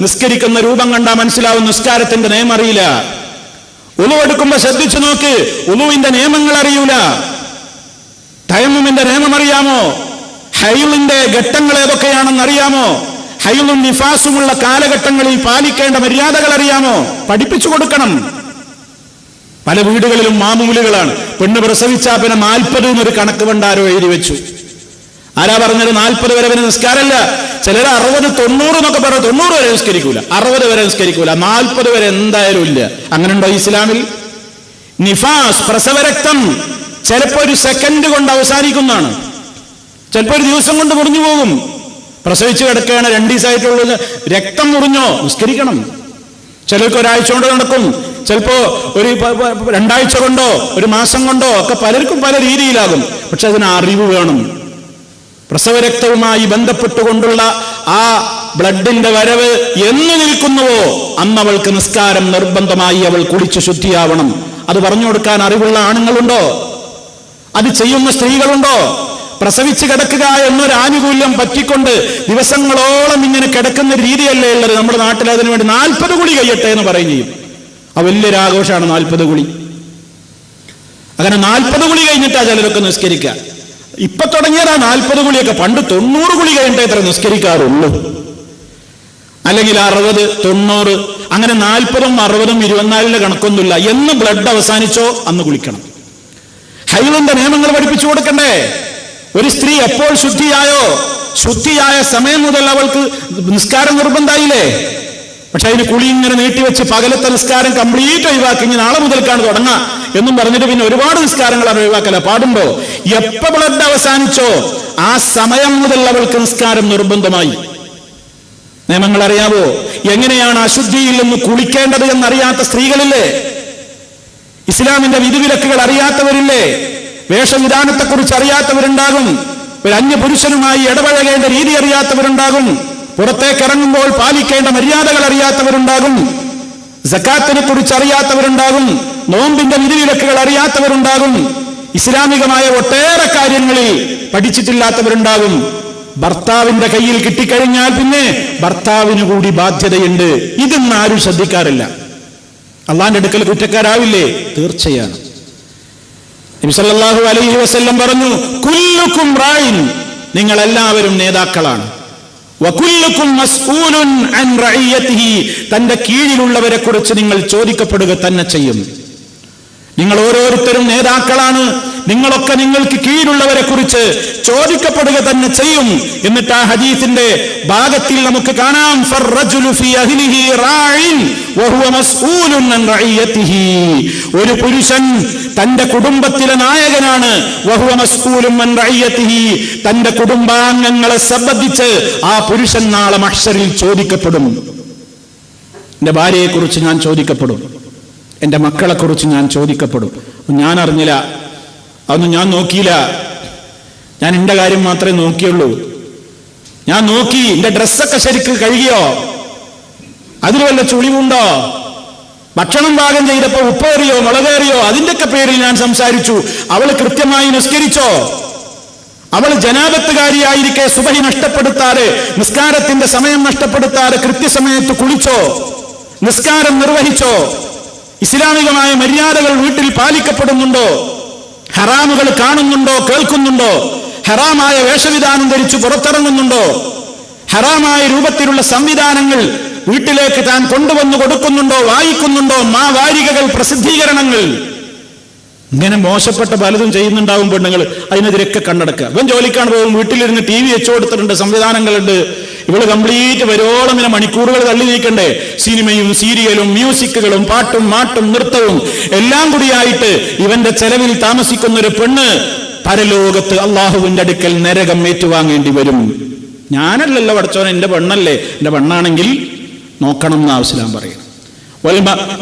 നിസ്കരിക്കുന്ന രൂപം കണ്ടാ മനസ്സിലാവും നിസ്കാരത്തിന്റെ നിയമം അറിയില്ല. ഉളു എടുക്കുമ്പോ ശ്രദ്ധിച്ചു നോക്ക്, ഉളുവിന്റെ നിയമങ്ങൾ അറിയൂല. തയമ്മുമിന്റെ നിയമം അറിയാമോ? ഹൈലിന്റെ ഘട്ടങ്ങൾ ഏതൊക്കെയാണെന്ന് അറിയാമോ? ഹൈലും നിഫാസുമുള്ള കാലഘട്ടങ്ങളിൽ പാലിക്കേണ്ട മര്യാദകൾ അറിയാമോ? പഠിപ്പിച്ചു കൊടുക്കണം. പല വീടുകളിലും മാമൂലുകളാണ്. പെണ്ണ് പ്രസവിച്ചാ പിന്നെ 40 എന്നൊരു കണക്ക് ഭണ്ടാരോ എഴുതി വെച്ചു. ആരാ പറഞ്ഞത് 40 വരെ പിന്നെ നിസ്കാരമല്ല? ചിലർ 60, 90 എന്നൊക്കെ പറഞ്ഞു. 90 വരെ നിസ്കരിക്കൂല, 60 വരെ നിസ്കരിക്കൂല, 40 വരെ എന്തായാലും ഇല്ല. അങ്ങനെ ഉണ്ടോ ഇസ്ലാമിൽ? നിഫാസ്, പ്രസവരക്തം ചിലപ്പോ ഒരു സെക്കൻഡ് കൊണ്ട് അവസാനിക്കുന്നതാണ്, ചിലപ്പോ ഒരു ദിവസം കൊണ്ട് മുറിഞ്ഞു പോകും. പ്രസവിച്ച് കിടക്കുകയാണ്, 2 ദിവസമായിട്ടുള്ളത്, രക്തം മുറിഞ്ഞോ നിസ്കരിക്കണം. ചിലർക്ക് ഒരാഴ്ച കൊണ്ട് നടക്കും, ചിലപ്പോ ഒരു 2 ആഴ്ച കൊണ്ടോ 1 മാസം കൊണ്ടോ ഒക്കെ പലർക്കും പല രീതിയിലാകും. പക്ഷെ അതിന് അറിവ് വേണം. പ്രസവരക്തവുമായി ബന്ധപ്പെട്ടുകൊണ്ടുള്ള ആ ബ്ലഡിന്റെ വരവ് എന്ന് നിൽക്കുന്നുവോ അന്ന് അവൾക്ക് നിസ്കാരം നിർബന്ധമായി, അവൾ കുളിച്ച് ശുദ്ധിയാവണം. അത് പറഞ്ഞു കൊടുക്കാൻ അറിവുള്ള ആണുങ്ങളുണ്ടോ? അത് ചെയ്യുന്ന സ്ത്രീകളുണ്ടോ? പ്രസവിച്ച് കിടക്കുക എന്നൊരു ആനുകൂല്യം പറ്റിക്കൊണ്ട് ദിവസങ്ങളോളം ഇങ്ങനെ കിടക്കുന്ന രീതിയല്ലേ ഉള്ളത് നമ്മുടെ നാട്ടിൽ. അതിനു വേണ്ടി 40 കുളി കഴിയട്ടെ എന്ന് പറയും ചെയ്യും. ആ വലിയൊരു ആഘോഷമാണ് 40 കുളി. അങ്ങനെ 40 കുളി കഴിഞ്ഞിട്ടാ ചിലരൊക്കെ നിസ്കരിക്കുക. ഇപ്പൊ തുടങ്ങിയതാ 40 കുളിയൊക്കെ. പണ്ട് 90 കുളി കഴിഞ്ഞിട്ടേ ഇത്ര നിസ്കരിക്കാറുള്ളൂ, അല്ലെങ്കിൽ 60, 90, അങ്ങനെ 40ഉം 60ഉം 24 കണക്കൊന്നുമില്ല. എന്ന് ബ്ലഡ് അവസാനിച്ചോ അന്ന് കുളിക്കണം. ഹൈലിന്റെ നിയമങ്ങൾ പഠിപ്പിച്ചു കൊടുക്കണ്ടേ? ഒരു സ്ത്രീ എപ്പോൾ ശുദ്ധിയായോ, ശുദ്ധിയായ സമയം മുതൽ അവൾക്ക് നിസ്കാരം നിർബന്ധമായില്ലേ? പക്ഷെ അതിന് കുളി ഇങ്ങനെ നീട്ടിവെച്ച് പകലത്തെ നിസ്കാരം കംപ്ലീറ്റ് ഒഴിവാക്കി ഇനി നാളെ മുതൽക്കാണ് തുടങ്ങാം എന്നും പറഞ്ഞിട്ട് പിന്നെ ഒരുപാട് നിസ്കാരങ്ങളാണ് ഒഴിവാക്കല. പാടുണ്ടോ? എപ്പോ ബ്ലഡ് അവസാനിച്ചോ ആ സമയം മുതൽ അവൾക്ക് നിസ്കാരം നിർബന്ധമായി. നിയമങ്ങൾ അറിയാവോ? എങ്ങനെയാണ് അശുദ്ധിയിൽ നിന്ന് കുളിക്കേണ്ടത് എന്നറിയാത്ത സ്ത്രീകളില്ലേ? ഇസ്ലാമിന്റെ വിധിവിലക്കുകൾ അറിയാത്തവരില്ലേ? വേഷവിധാനത്തെക്കുറിച്ച് അറിയാത്തവരുണ്ടാകും. ഒരു അന്യപുരുഷനുമായി ഇടപഴകേണ്ട രീതി അറിയാത്തവരുണ്ടാകും. പുറത്തേക്ക് ഇറങ്ങുമ്പോൾ പാലിക്കേണ്ട മര്യാദകൾ അറിയാത്തവരുണ്ടാകും. സക്കാത്തിനെ കുറിച്ച് അറിയാത്തവരുണ്ടാകും. നോമ്പിന്റെ വിധിവിലക്കുകൾ അറിയാത്തവരുണ്ടാകും. ഇസ്ലാമികമായ ഒട്ടേറെ കാര്യങ്ങളിൽ പഠിച്ചിട്ടില്ലാത്തവരുണ്ടാകും. ഭർത്താവിന്റെ കയ്യിൽ കിട്ടിക്കഴിഞ്ഞാൽ പിന്നെ ഭർത്താവിന് കൂടി ബാധ്യതയുണ്ട്. ഇതൊന്നും ആരും ശ്രദ്ധിക്കാറില്ല. അള്ളാന്റെ അടുക്കൽ കുറ്റക്കാരാവില്ലേ? തീർച്ചയാണ്. നബി സല്ലല്ലാഹു അലൈഹി വസല്ലം പറഞ്ഞു, കുല്ലുക്കും റായിൻ, നിങ്ങൾ എല്ലാവരും നേതാക്കളാണ്. വകുല്ലുക്കും മസ്ഊലുൻ അൻ റഇയതിഹി, തന്റെ കീഴിലുള്ളവരെ കുറിച്ച് നിങ്ങൾ ചോദിക്കപ്പെടുക തന്നെ ചെയ്യും. നിങ്ങൾ ഓരോരുത്തരും നേതാക്കളാണ്. നിങ്ങളൊക്കെ നിങ്ങൾക്ക് കീഴിലുള്ളവരെ കുറിച്ച് ചോദിക്കപ്പെടുക തന്നെ ചെയ്യും. എന്നിട്ട് ആ ഹദീസിന്റെ ഭാഗത്തിൽ നമുക്ക് കാണാം, ഫർറജുലു ഫീ അഹ്ലിഹി റാഇൻ വഹുവ മസ്ഊലുൻ അൻ റഇയതിഹി, ഒരു പുരുഷൻ തന്റെ കുടുംബത്തിലെ നായകനാണ്. വഹുവ മസ്ഊലുൻ അൻ റഇയതിഹി, തന്റെ കുടുംബാംഗങ്ങളെ സംബന്ധിച്ച് ആ പുരുഷൻ നാളെ മഹ്ശറിൽ ചോദിക്കപ്പെടും. എന്റെ ഭാര്യയെക്കുറിച്ച് ഞാൻ ചോദിക്കപ്പെടും, എന്റെ മക്കളെക്കുറിച്ച് ഞാൻ ചോദിക്കപ്പെടും. ഞാൻ അറിഞ്ഞില്ല, അതൊന്നും ഞാൻ നോക്കിയില്ല, ഞാൻ എന്റെ കാര്യം മാത്രമേ നോക്കിയുള്ളൂ. ഞാൻ നോക്കി, എന്റെ ഡ്രസ്സൊക്കെ ശരിക്ക് കഴുകിയോ, അതിൽ വല്ല ചുളിവുണ്ടോ, ഭക്ഷണം പാകം ചെയ്തപ്പോ ഉപ്പേറിയോ മുളകേറിയോ, അതിന്റെയൊക്കെ പേരിൽ ഞാൻ സംസാരിച്ചു. അവൾ കൃത്യമായി നിസ്കരിച്ചോ, അവൾ ജനാബത്തുകാരിയായിരിക്കെ സുബഹി നഷ്ടപ്പെടുത്താതെ, നിസ്കാരത്തിന്റെ സമയം നഷ്ടപ്പെടുത്താതെ കൃത്യസമയത്ത് കുളിച്ചോ, നിസ്കാരം നിർവഹിച്ചോ, ഇസ്ലാമികമായ മര്യാദകൾ വീട്ടിൽ പാലിക്കപ്പെടുന്നുണ്ടോ, ഹറാമുകൾ കാണുന്നുണ്ടോ കേൾക്കുന്നുണ്ടോ, ഹറാമായ വേഷവിധാനം ധരിച്ചു പുറത്തിറങ്ങുന്നുണ്ടോ, ഹറാമായ രൂപത്തിലുള്ള സംവിധാനങ്ങൾ വീട്ടിലേക്ക് താൻ കൊണ്ടുവന്നു കൊടുക്കുന്നുണ്ടോ, വായിക്കുന്നുണ്ടോ, വാരികകൾ, പ്രസിദ്ധീകരണങ്ങൾ, ഇങ്ങനെ മോശപ്പെട്ട പലതും ചെയ്യുന്നുണ്ടാവും പെണ്ണുങ്ങൾ. അതിനെതിരൊക്കെ കണ്ണടക്കുക. ഇവൻ ജോലിക്കാണ് പോകും, വീട്ടിലിരുന്ന് TV വെച്ചു കൊടുത്തിട്ടുണ്ട്, സംവിധാനങ്ങളുണ്ട്. ഇവള് കംപ്ലീറ്റ് വരോളം ഇങ്ങനെ മണിക്കൂറുകൾ തള്ളി നീക്കണ്ടേ? സിനിമയും സീരിയലും മ്യൂസിക്കുകളും പാട്ടും മാട്ടും നൃത്തവും എല്ലാം കൂടിയായിട്ട് ഇവന്റെ ചെലവിൽ താമസിക്കുന്ന ഒരു പെണ്ണ് പരലോകത്ത് അള്ളാഹുവിന്റെ അടുക്കൽ നരകം ഏറ്റുവാങ്ങേണ്ടി വരും. ഞാനല്ലല്ലോ പഠിച്ചോനെ, എന്റെ പെണ്ണല്ലേ, എന്റെ പെണ്ണാണെങ്കിൽ നോക്കണം എന്ന് ഇസ്ലാം പറയും.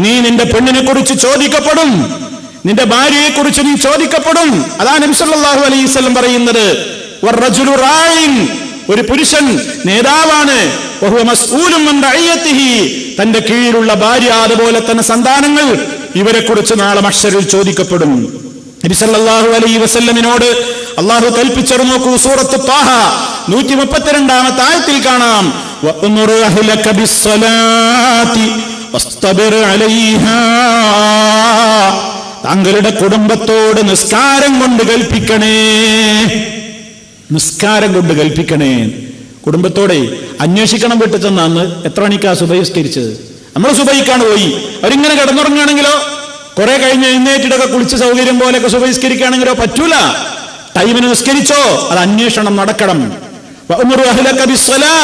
നീ നിന്റെ പെണ്ണിനെ കുറിച്ച് ചോദിക്കപ്പെടും, നിന്റെ ഭാര്യയെ കുറിച്ച് നീ ചോദിക്കപ്പെടും. അതാണ് നബി സല്ലല്ലാഹു അലൈഹി വസല്ലം പറയുന്നത്, വറജുലു റായിൻ, ഒരു പുരുഷൻ നേതാവാണ്. വഹുവ മസ്ഊലുൻ അൻ റഇയതിഹി, തന്റെ കീഴിലുള്ള ഭാര്യ അതുപോലെ തന്നെ സന്താനങ്ങൾ, ഇവരെ കുറിച്ച് നാളെ മഹ്ശറിൽ ചോദിക്കപ്പെടും. നബി സല്ലല്ലാഹു അലൈഹി വസല്ലമിനോട് അല്ലാഹു കൽപ്പിച്ചു. നോക്കൂ, സൂറത്ത് ത്വാഹ 132-ാമത്തെ ആയത്തിൽ കാണാം, വഅ്മുർ അഹ്ലക ബിസ്സലാത്തി വസ്തബിർ അലൈഹാ, താങ്കളുടെ കുടുംബത്തോട് നിസ്കാരം കൊണ്ട് കൽപ്പിക്കണേ, നിസ്കാരം കൊണ്ട് കൽപ്പിക്കണേ. കുടുംബത്തോടെ അന്വേഷിക്കണം. വീട്ടിൽ ചെന്നാന്ന് എത്ര മണിക്കാ സുബഹി നിസ്കരിച്ചത്? നമ്മൾ സുബഹിക്കാണ് പോയി, അവരിങ്ങനെ കിടന്നുറങ്ങുകയാണെങ്കിലോ, കുറെ കഴിഞ്ഞ് എഴുന്നേറ്റിട്ടൊക്കെ കുളിച്ച് സൗകര്യം പോലെയൊക്കെ സുബഹി നിസ്കരിക്കുകയാണെങ്കിലോ പറ്റൂല. ടൈമിന് നിസ്കരിച്ചോ, അത് അന്വേഷണം നടക്കണം. വഅ്മുർ അഹ്ലക ബിസ്സലാ,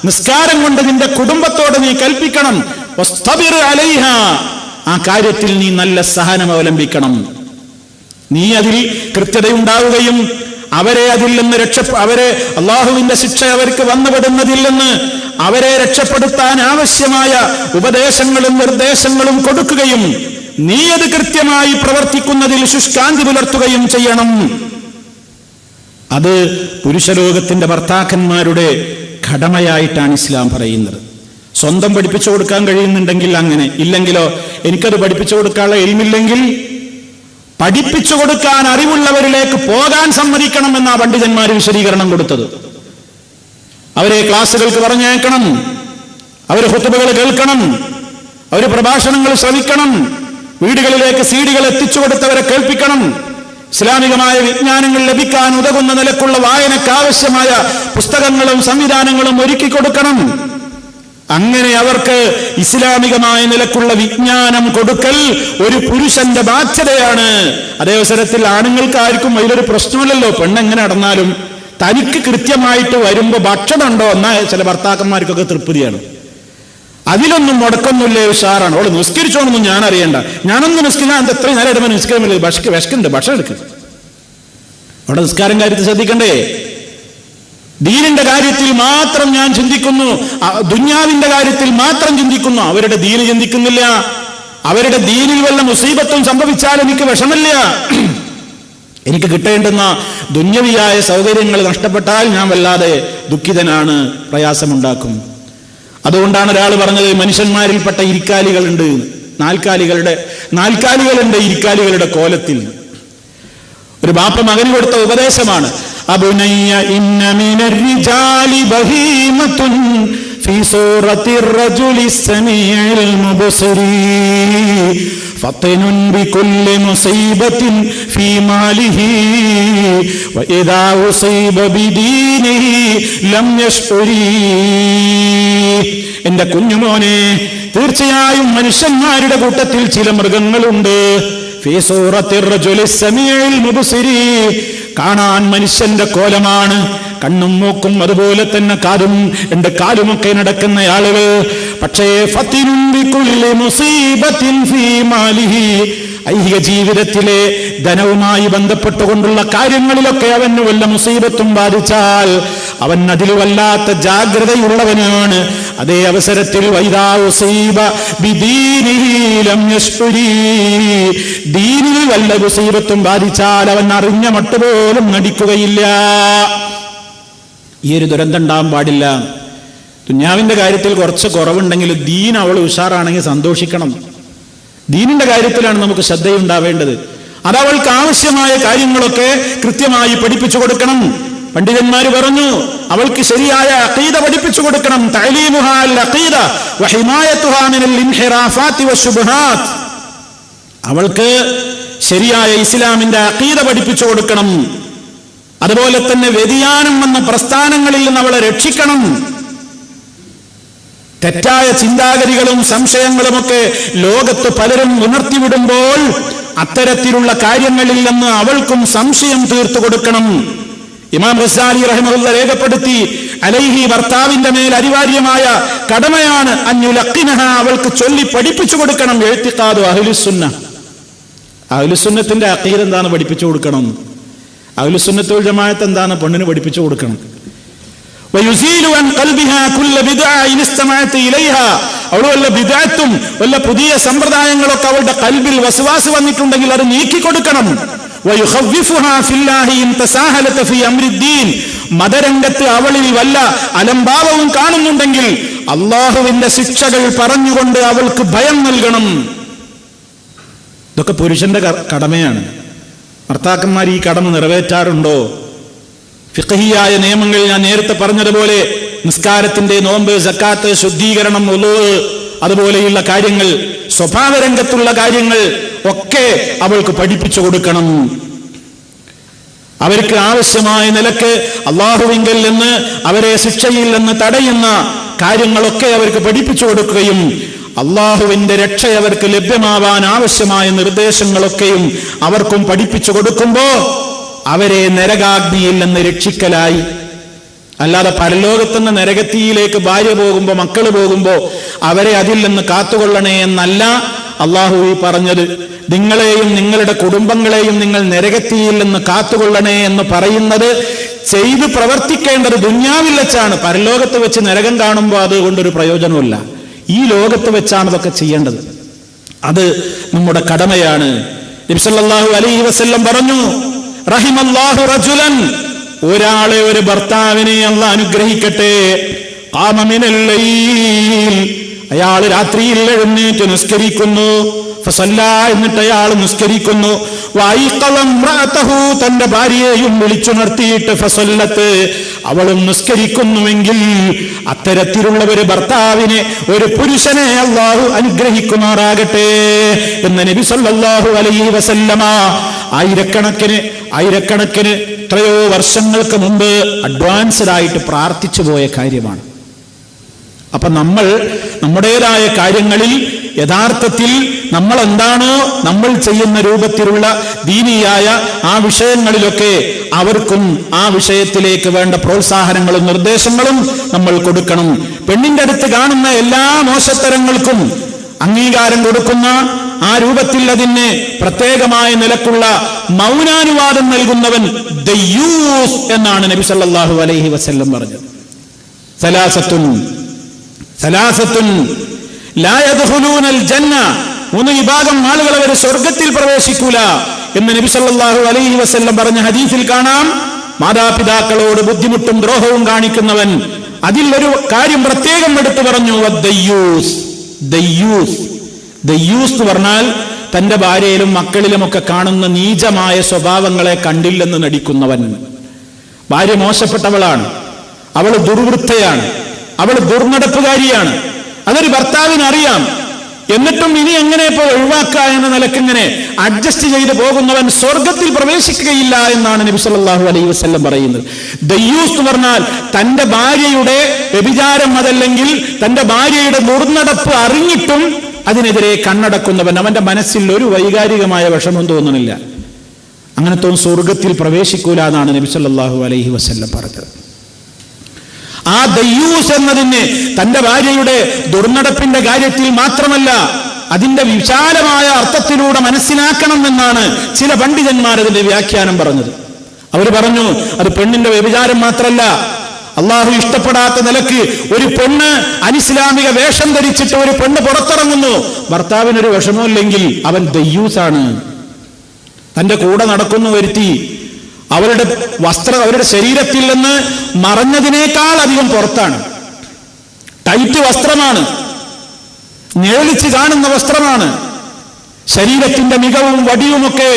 നിസ്കാരം കൊണ്ട് നിന്റെ കുടുംബത്തോട് നീ കൽപ്പിക്കണം. വസ്തബിർ അലൈഹാ, ആ കാര്യത്തിൽ നീ നല്ല സഹനം അവലംബിക്കണം. നീ അതിൽ കൃത്യതയുണ്ടാവുകയും അവരെ അതിൽ നിന്ന് അവരെ അള്ളാഹുവിന്റെ ശിക്ഷ അവർക്ക് വന്നുപെടുന്നതിൽ നിന്ന് അവരെ രക്ഷപ്പെടുത്താൻ ആവശ്യമായ ഉപദേശങ്ങളും നിർദ്ദേശങ്ങളും കൊടുക്കുകയും നീ അത് കൃത്യമായി പ്രവർത്തിക്കുന്നതിൽ ശുഷ്കാന്തി പുലർത്തുകയും ചെയ്യണം. അത് പുരുഷലോകത്തിന്റെ ഭർത്താക്കന്മാരുടെ കടമയായിട്ടാണ് ഇസ്ലാം പറയുന്നത്. സ്വന്തം പഠിപ്പിച്ചു കൊടുക്കാൻ കഴിയുന്നുണ്ടെങ്കിൽ അങ്ങനെ, ഇല്ലെങ്കിലോ എനിക്കത് പഠിപ്പിച്ചു കൊടുക്കാനുള്ള എൽമില്ലെങ്കിൽ പഠിപ്പിച്ചു കൊടുക്കാൻ അറിവുള്ളവരിലേക്ക് പോകാൻ സമ്മതിക്കണം എന്നാ പണ്ഡിതന്മാർ വിശദീകരണം കൊടുത്തത്. അവരെ ക്ലാസുകൾക്ക് പറഞ്ഞേക്കണം, അവർ ഖുതുബകൾ കേൾക്കണം, അവർ പ്രഭാഷണങ്ങൾ ശ്രവിക്കണം, വീടുകളിലേക്ക് സീഡികൾ എത്തിച്ചു കൊടുത്തവരെ കേൾപ്പിക്കണം, ഇസ്ലാമികമായ വിജ്ഞാനങ്ങൾ ലഭിക്കാൻ ഉതകുന്ന നിലക്കുള്ള വായനക്കാവശ്യമായ പുസ്തകങ്ങളും സംവിധാനങ്ങളും ഒരുക്കി കൊടുക്കണം. അങ്ങനെ അവർക്ക് ഇസ്ലാമികമായ നിലക്കുള്ള വിജ്ഞാനം കൊടുക്കൽ ഒരു പുരുഷന്റെ ബാധ്യതയാണ്. അതേ അവസരത്തിൽ ആണുങ്ങൾക്ക് ആർക്കും അതിലൊരു പ്രശ്നമില്ലല്ലോ. പെണ്ണെങ്ങനെ നടന്നാലും തനിക്ക് കൃത്യമായിട്ട് വരുമ്പോ ഭക്ഷണം ഉണ്ടോ എന്നാ ചില ഭർത്താക്കന്മാർക്കൊക്കെ തൃപ്തിയാണ്. അതിലൊന്നും മുടക്കൊന്നുമില്ലേ, ഉഷാറാണ്. അവള് നിസ്കരിച്ചോണൊന്നും ഞാൻ അറിയണ്ട, ഞാനൊന്നും നിസ്കരിക്കാൻ എത്രയും നേരം ഇടുമ്പോൾ നിസ്കരിക്കുന്നില്ല, വിശക്കുണ്ട്, ഭക്ഷണം എടുക്കുക. അവിടെ നിസ്കാരം കാര്യത്തിൽ ശ്രദ്ധിക്കണ്ടേ? ദീനിന്റെ കാര്യത്തിൽ മാത്രം ഞാൻ ചിന്തിക്കുന്നു, ദുന്യാവിന്റെ കാര്യത്തിൽ മാത്രം ചിന്തിക്കുന്നു. അവരുടെ ദീന് ചിന്തിക്കുന്നില്ല. അവരുടെ ദീനിൽ വല്ല മുസീബത്തും സംഭവിച്ചാൽ എനിക്ക് വിഷമില്ല. എനിക്ക് കിട്ടേണ്ടുന്ന ദുന്യവിയായ സൗകര്യങ്ങൾ നഷ്ടപ്പെട്ടാൽ ഞാൻ വല്ലാതെ ദുഃഖിതനാണ്, പ്രയാസമുണ്ടാക്കും. അതുകൊണ്ടാണ് ഒരാൾ പറഞ്ഞത്, മനുഷ്യന്മാരിൽപ്പെട്ട ഇരിക്കാലികളുണ്ട്, നാൽക്കാലികളുണ്ട് ഇരിക്കാലികളുടെ കോലത്തിൽ. ഒരു ബാപ്പ മകന് കൊടുത്ത ഉപദേശമാണ്, അബുനയ്യ ഇന്ന മിനർ റിജാലി ബഹീമത്തുൻ ഫീ സൂറത്തിർ റജുലി സമീഇൽ മുബ്സിരി ഫതനുൻ ബികുല്ലി മുസീബത്തിൻ ഫീ മാലിഹി വഇദാ ഉസീബ ബിദീനിഹി ലം യശ്ഉരി. എന്റെ കുഞ്ഞുമോനെ, തീർച്ചയായും മനുഷ്യന്മാരുടെ കൂട്ടത്തിൽ ചില മൃഗങ്ങളുണ്ട്. ഫീ സൂറത്തിർ റജുലി സമീഇൽ മുബ്സിരി, കാണാൻ മനുഷ്യന്റെ കോലമാണ്, കണ്ണും മൂക്കും അതുപോലെ തന്നെ കാതും രണ്ട് കാലുമൊക്കെ നടക്കുന്ന ആളുകൾ. പക്ഷേ ഫതിനുൻ ബികുല്ലി മുസീബത്തിൻ ഫീ മാലിഹി, ഐഹിക ജീവിതത്തിലെ ധനവുമായി ബന്ധപ്പെട്ടുകൊണ്ടുള്ള കാര്യങ്ങളിലൊക്കെ അവന് വല്ല മുസീബത്തും ബാധിച്ചാൽ അവൻ അതിൽ വല്ലാത്ത ജാഗ്രതയുള്ളവനാണ്. അതേ അവസരത്തിൽ വൈദാ ഉസീബ ബിദീനിഹി ലം യശ്ഉരി, ദീനിൽ വല്ല മുസീബത്തും ബാധിച്ചാൽ അവൻ അറിഞ്ഞ മട്ടുപോലും നടിക്കുകയില്ല. ഈ ഒരു ദുരന്തം ഉണ്ടാകാൻ പാടില്ല. ദുന്യാവിന്റെ കാര്യത്തിൽ കുറച്ച് കുറവുണ്ടെങ്കിൽ ദീൻ അവൾ ഉഷാറാണെങ്കിൽ സന്തോഷിക്കണം. ദീനിന്റെ കാര്യത്തിലാണ് നമുക്ക് ശ്രദ്ധയുണ്ടാവേണ്ടത്. അതവൾക്ക് ആവശ്യമായ കാര്യങ്ങളൊക്കെ കൃത്യമായി പഠിപ്പിച്ചു കൊടുക്കണം. പണ്ഡിതന്മാര് പറഞ്ഞു, അവൾക്ക് ശരിയായ അഖീദ പഠിപ്പിച്ചു കൊടുക്കണം. തഅലീമുഹാ അൽ അഖീദ വഹിമായതുഹാ മിനൽ ഇൻഹിറാഫാത്തി വശുബ്ഹാത്ത്, അവൾക്ക് ശരിയായ ഇസ്ലാമിന്റെ അഖീദ പഠിപ്പിച്ചു കൊടുക്കണം. അതുപോലെ തന്നെ വ്യതിയാനം വന്ന പ്രസ്ഥാനങ്ങളിൽ നിന്ന് അവളെ രക്ഷിക്കണം. തെറ്റായ ചിന്താഗതികളും സംശയങ്ങളുമൊക്കെ ലോകത്ത് പലരും ഉണർത്തിവിടുമ്പോൾ അത്തരത്തിലുള്ള കാര്യങ്ങളിൽ നിന്ന് അവൾക്കും സംശയം തീർത്തു കൊടുക്കണം. ഇമാം ഗസാലി റഹിമഹുല്ലാഹ് രേഖപ്പെടുത്തി, അലൈഹി, ഭർത്താവിന്റെ മേൽ അനിവാര്യമായ കടമയാണ് അൻയുലഖിനഹ, അവൾക്ക് ചൊല്ലി പഠിപ്പിച്ചു കൊടുക്കണം. ഇഅ്തിഖാദു അഹ്ലുസുന്ന, അഹ്ലുസുന്നത്തിന്റെ അഖീദ എന്താണ് പഠിപ്പിച്ചു കൊടുക്കണം. അഹ്ലുസുന്നത്തുൽ ജമാഅത്ത് എന്താണ് പെണ്ണിന് പഠിപ്പിച്ചു കൊടുക്കണം. വയുസീലു അൻ ഖൽബിഹാ കുല്ല ബിദ്അ ഇൻ ഇസ്തമഅത ഇലൈഹാ, അവൾ വല്ല ബിദ്അത്തും വല്ല പുതിയ സമ്പ്രദായങ്ങളൊക്കെ അവളുടെ ഖൽബിൽ വസ്വാസ് വന്നിട്ടുണ്ടെങ്കിൽ അത് നീക്കി കൊടുക്കണം. വയുഖവ്വിഫുഹാ ഫില്ലാഹി ഇൻ തസാഹലത ഫീ അംരിദ്ദീൻ, മതരംഗത്ത് അവളിൽ വല്ല അലംഭാവവും കാണുന്നുണ്ടെങ്കിൽ അല്ലാഹുവിന്റെ ശിക്ഷകൾ പറഞ്ഞുകൊണ്ട് അവൾക്ക് ഭയം നൽകണം. ഇതൊക്കെ പുരുഷന്റെ കടമയാണ്. ഭർത്താക്കന്മാർ ഈ കടമ നിറവേറ്റാറുണ്ടോ? ഫിഖഹിയായ നിയമങ്ങൾ ഞാൻ നേരത്തെ പറഞ്ഞതുപോലെ നിസ്കാരത്തിന്റെ, നോമ്പ്, സക്കാത്ത്, ശുദ്ധീകരണം, വുളൂ, അതുപോലെയുള്ള കാര്യങ്ങൾ, സ്വഭാവരംഗത്തുള്ള കാര്യങ്ങൾ ഒക്കെ അവൾക്ക് പഠിപ്പിച്ചു കൊടുക്കണം. അവർക്ക് ആവശ്യമായ നിലക്ക് അള്ളാഹുവിങ്കൽ നിന്ന് അവരെ ശിക്ഷയിൽ നിന്ന് തടയുന്ന കാര്യങ്ങളൊക്കെ അവർക്ക് പഠിപ്പിച്ചു കൊടുക്കുകയും അള്ളാഹുവിന്റെ രക്ഷ അവർക്ക് ലഭ്യമാവാൻ ആവശ്യമായ നിർദ്ദേശങ്ങളൊക്കെയും അവർക്കും പഠിപ്പിച്ചു കൊടുക്കുമ്പോ അവരെ നരകാഗ്നിയിൽ നിന്ന് രക്ഷിക്കലായി. അല്ലാതെ പരലോകത്തുനിന്ന് നരകത്തിയിലേക്ക് ഭാര്യ പോകുമ്പോ, മക്കള് പോകുമ്പോ അവരെ അതിൽ നിന്ന് കാത്തുകൊള്ളണേ എന്നല്ല അള്ളാഹു ഈ പറഞ്ഞത്. നിങ്ങളെയും നിങ്ങളുടെ കുടുംബങ്ങളെയും നിങ്ങൾ നരകത്തിയിൽ നിന്ന് കാത്തുകൊള്ളണേ എന്ന് പറയുന്നത് ചെയ്ത് പ്രവർത്തിക്കേണ്ടത് ദുന്യാവിൽ വെച്ചാണ്. പരലോകത്ത് വെച്ച് നരകം കാണുമ്പോൾ അതുകൊണ്ടൊരു പ്രയോജനമില്ല. ഈ ലോകത്ത് വെച്ചാണ് ഇതൊക്കെ ചെയ്യേണ്ടത്. അത് നമ്മുടെ കടമയാണ്. നബി സല്ലല്ലാഹു അലൈഹി വസല്ലം പറഞ്ഞു, റഹിമല്ലാഹു റജുലൻ, ഒരാളെ, ഒരു ഭർത്താവിനെ അല്ലാഹു അനുഗ്രഹിക്കട്ടെ, ഖാമ മിനൽ ലൈൽ, അയാൾ രാത്രിയിൽ എഴുന്നേറ്റ് നിസ്കരിക്കുന്നു, ഫസല്ലാ, എന്നിട്ട് അയാൾ നിസ്കരിക്കുന്നു, വൈഖളം റഅതഹു, തന്റെ ഭാര്യയെയും വിളിച്ചുണർത്തിയിട്ട് ഫസല്ലത്ത്, അവളും നിസ്കരിക്കുന്നുവെങ്കിൽ അത്തരത്തിലുള്ള ഒരു ഭർത്താവിനെ, ഒരു പുരുഷനെ അല്ലാഹു അനുഗ്രഹിക്കുമാറാകട്ടെ എന്ന് നബി സല്ലല്ലാഹു അലൈഹി വസല്ലമ ആയിരക്കണക്കിന് എത്രയോ വർഷങ്ങൾക്ക് മുമ്പ് അഡ്വാൻസ്ഡ് ആയിട്ട് പ്രാർത്ഥിച്ചു പോയ കാര്യമാണ്. അപ്പൊ നമ്മൾ നമ്മുടേതായ കാര്യങ്ങളിൽ യഥാർത്ഥത്തിൽ നമ്മൾ എന്താണോ നമ്മൾ ചെയ്യുന്ന രൂപത്തിലുള്ള ദീനിയായ ആ വിഷയങ്ങളിലൊക്കെ അവർക്കും ആ വിഷയത്തിലേക്ക് വേണ്ട പ്രോത്സാഹനങ്ങളും നിർദ്ദേശങ്ങളും നമ്മൾ കൊടുക്കണം. പെണ്ണിന്റെ അടുത്ത് കാണുന്ന എല്ലാ മോശത്തരങ്ങൾക്കും അംഗീകാരം കൊടുക്കുന്ന ആ രൂപത്തിൽ അതിന് പ്രത്യേകമായ നിലക്കുള്ള മൗനാനുവാദം നൽകുന്നവൻ ദയ്യൂസ് എന്നാണ് നബി സല്ലല്ലാഹു അലൈഹി വസല്ലം പറഞ്ഞത്. സലാസത്തുൻ ലാ യദ്ഖുലൂനൽ ജന്ന, 3 വിഭാഗം ആളുകൾ അവർ സ്വർഗ്ഗത്തിൽ പ്രവേശിക്കൂല എന്ന് നബി സല്ലല്ലാഹു അലൈഹി വസല്ലം പറഞ്ഞ ഹദീസിൽ കാണാം. മാതാപിതാക്കളോട് ബുദ്ധിമുട്ടും ദ്രോഹവും കാണിക്കുന്നവൻ. അതിൽ ഒരു കാര്യം പ്രത്യേകം എടുത്തു പറഞ്ഞു, ദയ്യൂസ് എന്ന് പറഞ്ഞാൽ തന്റെ ഭാര്യയിലും മക്കളിലുമൊക്കെ കാണുന്ന നീചമായ സ്വഭാവങ്ങളെ കണ്ടില്ലെന്ന് നടിക്കുന്നവൻ. ഭാര്യ മോശപ്പെട്ടവളാണ്, അവൾ ദുർവൃത്തയാണ്, അവൾ ദുർനടപ്പുകാരിയാണ്, അതൊരു ഭർത്താവിന് അറിയാം. എന്നിട്ടും ഇനി എങ്ങനെ ഇപ്പോൾ ഒഴിവാക്കുക എന്ന നിലക്കിങ്ങനെ അഡ്ജസ്റ്റ് ചെയ്ത് പോകുന്നവൻ സ്വർഗത്തിൽ പ്രവേശിക്കുകയില്ല എന്നാണ് നബി സല്ലല്ലാഹു അലൈഹി വസല്ലം പറയുന്നത്. ദയ്യൂസ് എന്ന് പറഞ്ഞാൽ തന്റെ ഭാര്യയുടെ വ്യഭിചാരം അതല്ലെങ്കിൽ തന്റെ ഭാര്യയുടെ ദുർനടപ്പ് അറിഞ്ഞിട്ടും അതിനെതിരെ കണ്ണടക്കുന്നവൻ. അവന്റെ മനസ്സിൽ ഒരു വൈകാരികമായ വിഷമം തോന്നുന്നില്ല, അങ്ങനത്തെ സ്വർഗത്തിൽ പ്രവേശിക്കൂല എന്നാണ് നബി സല്ലല്ലാഹു അലൈഹി വസല്ലം പറഞ്ഞത്. ആ ദയ്യൂസ് എന്നതിന് തന്റെ ഭാര്യയുടെ ദുർനടപ്പിന്റെ കാര്യത്തിൽ മാത്രമല്ല, അതിന്റെ വിശാലമായ അർത്ഥത്തിലൂടെ മനസ്സിലാക്കണം എന്നാണ് ചില പണ്ഡിതന്മാർ അതിന്റെ വ്യാഖ്യാനം പറഞ്ഞത്. അവർ പറഞ്ഞു, അത് പെണ്ണിന്റെ വ്യഭിചാരം മാത്രമല്ല, അള്ളാഹു ഇഷ്ടപ്പെടാത്ത നിലക്ക് ഒരു പെണ്ണ് അനിസ്ലാമിക വേഷം ധരിച്ചിട്ട് ഒരു പെണ്ണ് പുറത്തിറങ്ങുന്നു, ഭർത്താവിനൊരു വിഷമമില്ലെങ്കിൽ അവൻ ദയ്യൂസാണ്. തന്റെ കൂടെ നടക്കുന്നു വരുത്തി അവരുടെ അവരുടെ ശരീരത്തിൽ നിന്ന് മറഞ്ഞതിനേക്കാൾ അധികം പുറത്താണ്. ടൈറ്റ് വസ്ത്രമാണ്, നിഴലിച്ച് കാണുന്ന വസ്ത്രമാണ്, ശരീരത്തിന്റെ മികവും വടിയുമൊക്കെ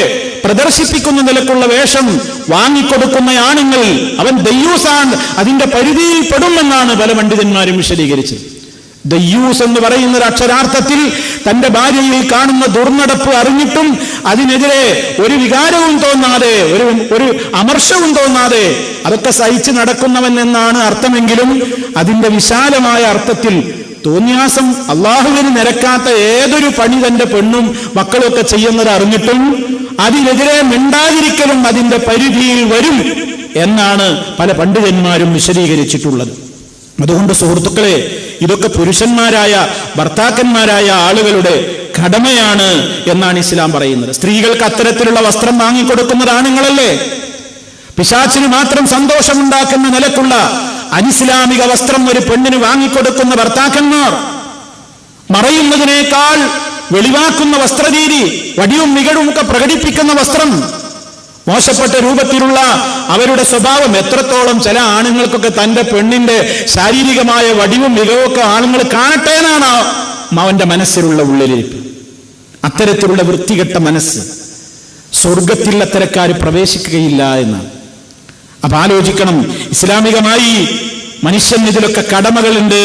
പ്രദർശിപ്പിക്കുന്ന നിലക്കുള്ള വേഷം വാങ്ങിക്കൊടുക്കുന്ന ആണുങ്ങൾ, അവൻ ദയ്യൂസാൻ അതിന്റെ പരിധിയിൽ പെടുമെന്നാണ് പല പണ്ഡിതന്മാരും വിശദീകരിച്ചത്. ദയ്യൂസ് എന്ന് പറയുന്ന ഒരു അക്ഷരാർത്ഥത്തിൽ തന്റെ ഭാര്യയിൽ കാണുന്ന ദുർനടപ്പ് അറിഞ്ഞിട്ടും അതിനെതിരെ ഒരു വികാരവും തോന്നാതെ, ഒരു അമർഷവും തോന്നാതെ അതൊക്കെ സഹിച്ച് നടക്കുന്നവൻ എന്നാണ് അർത്ഥമെങ്കിലും അതിന്റെ വിശാലമായ അർത്ഥത്തിൽ തോന്നിയാസം അള്ളാഹുവിന് നിരക്കാത്ത ഏതൊരു പണി തന്റെ പെണ്ണും മക്കളൊക്കെ ചെയ്യുന്നത് അറിഞ്ഞിട്ടും അതിനെതിരെ മിണ്ടാതിരിക്കലും അതിന്റെ പരിധിയിൽ വരും എന്നാണ് പല പണ്ഡിതന്മാരും വിശദീകരിച്ചിട്ടുള്ളത്. അതുകൊണ്ട് സുഹൃത്തുക്കളെ, ഇതൊക്കെ പുരുഷന്മാരായ ഭർത്താക്കന്മാരായ ആളുകളുടെ കടമയാണ് എന്നാണ് ഇസ്ലാം പറയുന്നത്. സ്ത്രീകൾക്ക് അത്തരത്തിലുള്ള വസ്ത്രം വാങ്ങിക്കൊടുക്കുന്നത് ആണുങ്ങളല്ലേ? പിശാചിന് മാത്രം സന്തോഷമുണ്ടാക്കുന്ന നിലക്കുള്ള അനിസ്ലാമിക വസ്ത്രം ഒരു പെണ്ണിന് വാങ്ങിക്കൊടുക്കുന്ന ഭർത്താക്കന്മാർ, മറയുന്നതിനേക്കാൾ വെളിവാക്കുന്ന വസ്ത്രരീതി, വടിയും മികടും ഒക്കെ പ്രകടിപ്പിക്കുന്ന വസ്ത്രം, മോശപ്പെട്ട രൂപത്തിലുള്ള അവരുടെ സ്വഭാവം എത്രത്തോളം ചില ആണുങ്ങൾക്കൊക്കെ തന്റെ പെണ്ണിന്റെ ശാരീരികമായ വടിവും മികവൊക്കെ ആണുങ്ങൾ കാണട്ടെ എന്നാണ് അവന്റെ മനസ്സിലുള്ള ഉള്ളിലിരിപ്പ്. അത്തരത്തിലുള്ള വൃത്തികെട്ട മനസ്സ് സ്വർഗത്തിൽ അത്തരക്കാർ പ്രവേശിക്കുകയില്ല എന്നാണ്. അപ്പൊ ആലോചിക്കണം, ഇസ്ലാമികമായി മനുഷ്യന് ഇതിലൊക്കെ കടമകളുണ്ട്,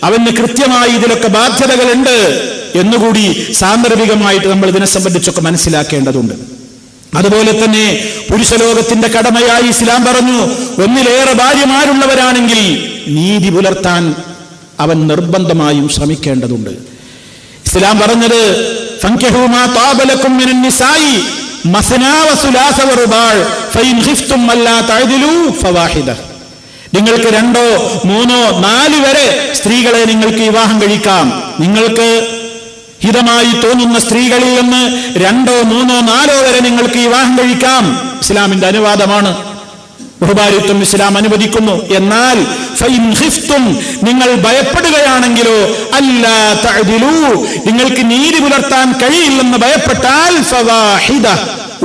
അവന് കൃത്യമായി ഇതിലൊക്കെ ബാധ്യതകളുണ്ട് എന്നുകൂടി സാന്ദർഭികമായിട്ട് നമ്മൾ ഇതിനെ സംബന്ധിച്ചൊക്കെ മനസ്സിലാക്കേണ്ടതുണ്ട്. അതുപോലെ തന്നെ പുരുഷലോകത്തിന്റെ കടമയായി ഇസ്ലാം പറഞ്ഞു, ഒന്നിലേറെ ഭാര്യമാരുള്ളവരാണെങ്കിൽ നീതി പുലർത്താൻ അവൻ നിർബന്ധമായും ശ്രമിക്കേണ്ടതുണ്ട്. ഇസ്ലാം പറഞ്ഞത് ഫൻകിഹൂ മാ ത്വാബ ലക്കും മിനൻ നിസാഇ മസ്നാ വസുലാസ വറുബാ ഫഇൻ ഖിഫ്തും അല്ലാ തഅദിലൂ ഫവാഹിദ. നിങ്ങൾക്ക് 2, 3, 4 വരെ സ്ത്രീകളെ നിങ്ങൾക്ക് വിവാഹം കഴിക്കാം. നിങ്ങൾക്ക് ഹിതമായി തോന്നുന്ന സ്ത്രീകളിൽ നിന്ന് 2, 3, 4 വരെ നിങ്ങൾക്ക് വിവാഹം കഴിക്കാം. ഇസ്ലാമിന്റെ അനുവാദമാണ്, ബഹുഭാര്യത്വം ഇസ്ലാം അനുവദിക്കുന്നു. എന്നാൽ ഫഇൻ ഖിഫ്തും, നിങ്ങൾ ഭയപ്പെടുകയാണെങ്കിലോ, അല്ലാ തഅദിലൂ, നിങ്ങൾക്ക് നീതി പുലർത്താൻ കഴിയില്ലെന്ന് ഭയപ്പെട്ടാൽ ഫവാഹിദ,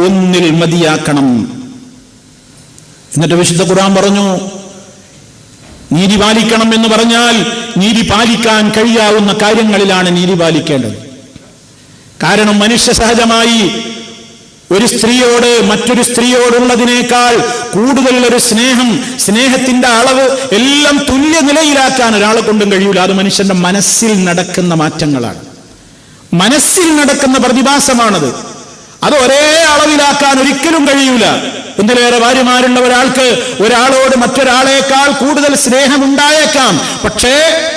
ഒന്നിൽ മതിയാക്കണം. എന്നിട്ട് വിശുദ്ധ ഖുർആൻ പറഞ്ഞു, നീതി പാലിക്കണം എന്ന് പറഞ്ഞാൽ നീതി പാലിക്കാൻ കഴിയാവുന്ന കാര്യങ്ങളിലാണ് നീതി പാലിക്കേണ്ടത്. കാരണം മനുഷ്യ സഹജമായി ഒരു സ്ത്രീയോട് മറ്റൊരു സ്ത്രീയോടുള്ളതിനേക്കാൾ കൂടുതലൊരു സ്നേഹത്തിന്റെ അളവ് എല്ലാം തുല്യ നിലയിലാക്കാൻ ഒരാളെ കൊണ്ടും കഴിയൂല. അത് മനുഷ്യന്റെ മനസ്സിൽ നടക്കുന്ന മാറ്റങ്ങളാണ്, മനസ്സിൽ നടക്കുന്ന പ്രതിഭാസമാണത്. അത് ഒരേ അളവിലാക്കാൻ ഒരിക്കലും കഴിയൂല. ഒന്നിലേറെ ഭാര്യമാരുള്ള ഒരാളോട് മറ്റൊരാളേക്കാൾ കൂടുതൽ സ്നേഹമുണ്ടായേക്കാം. പക്ഷേ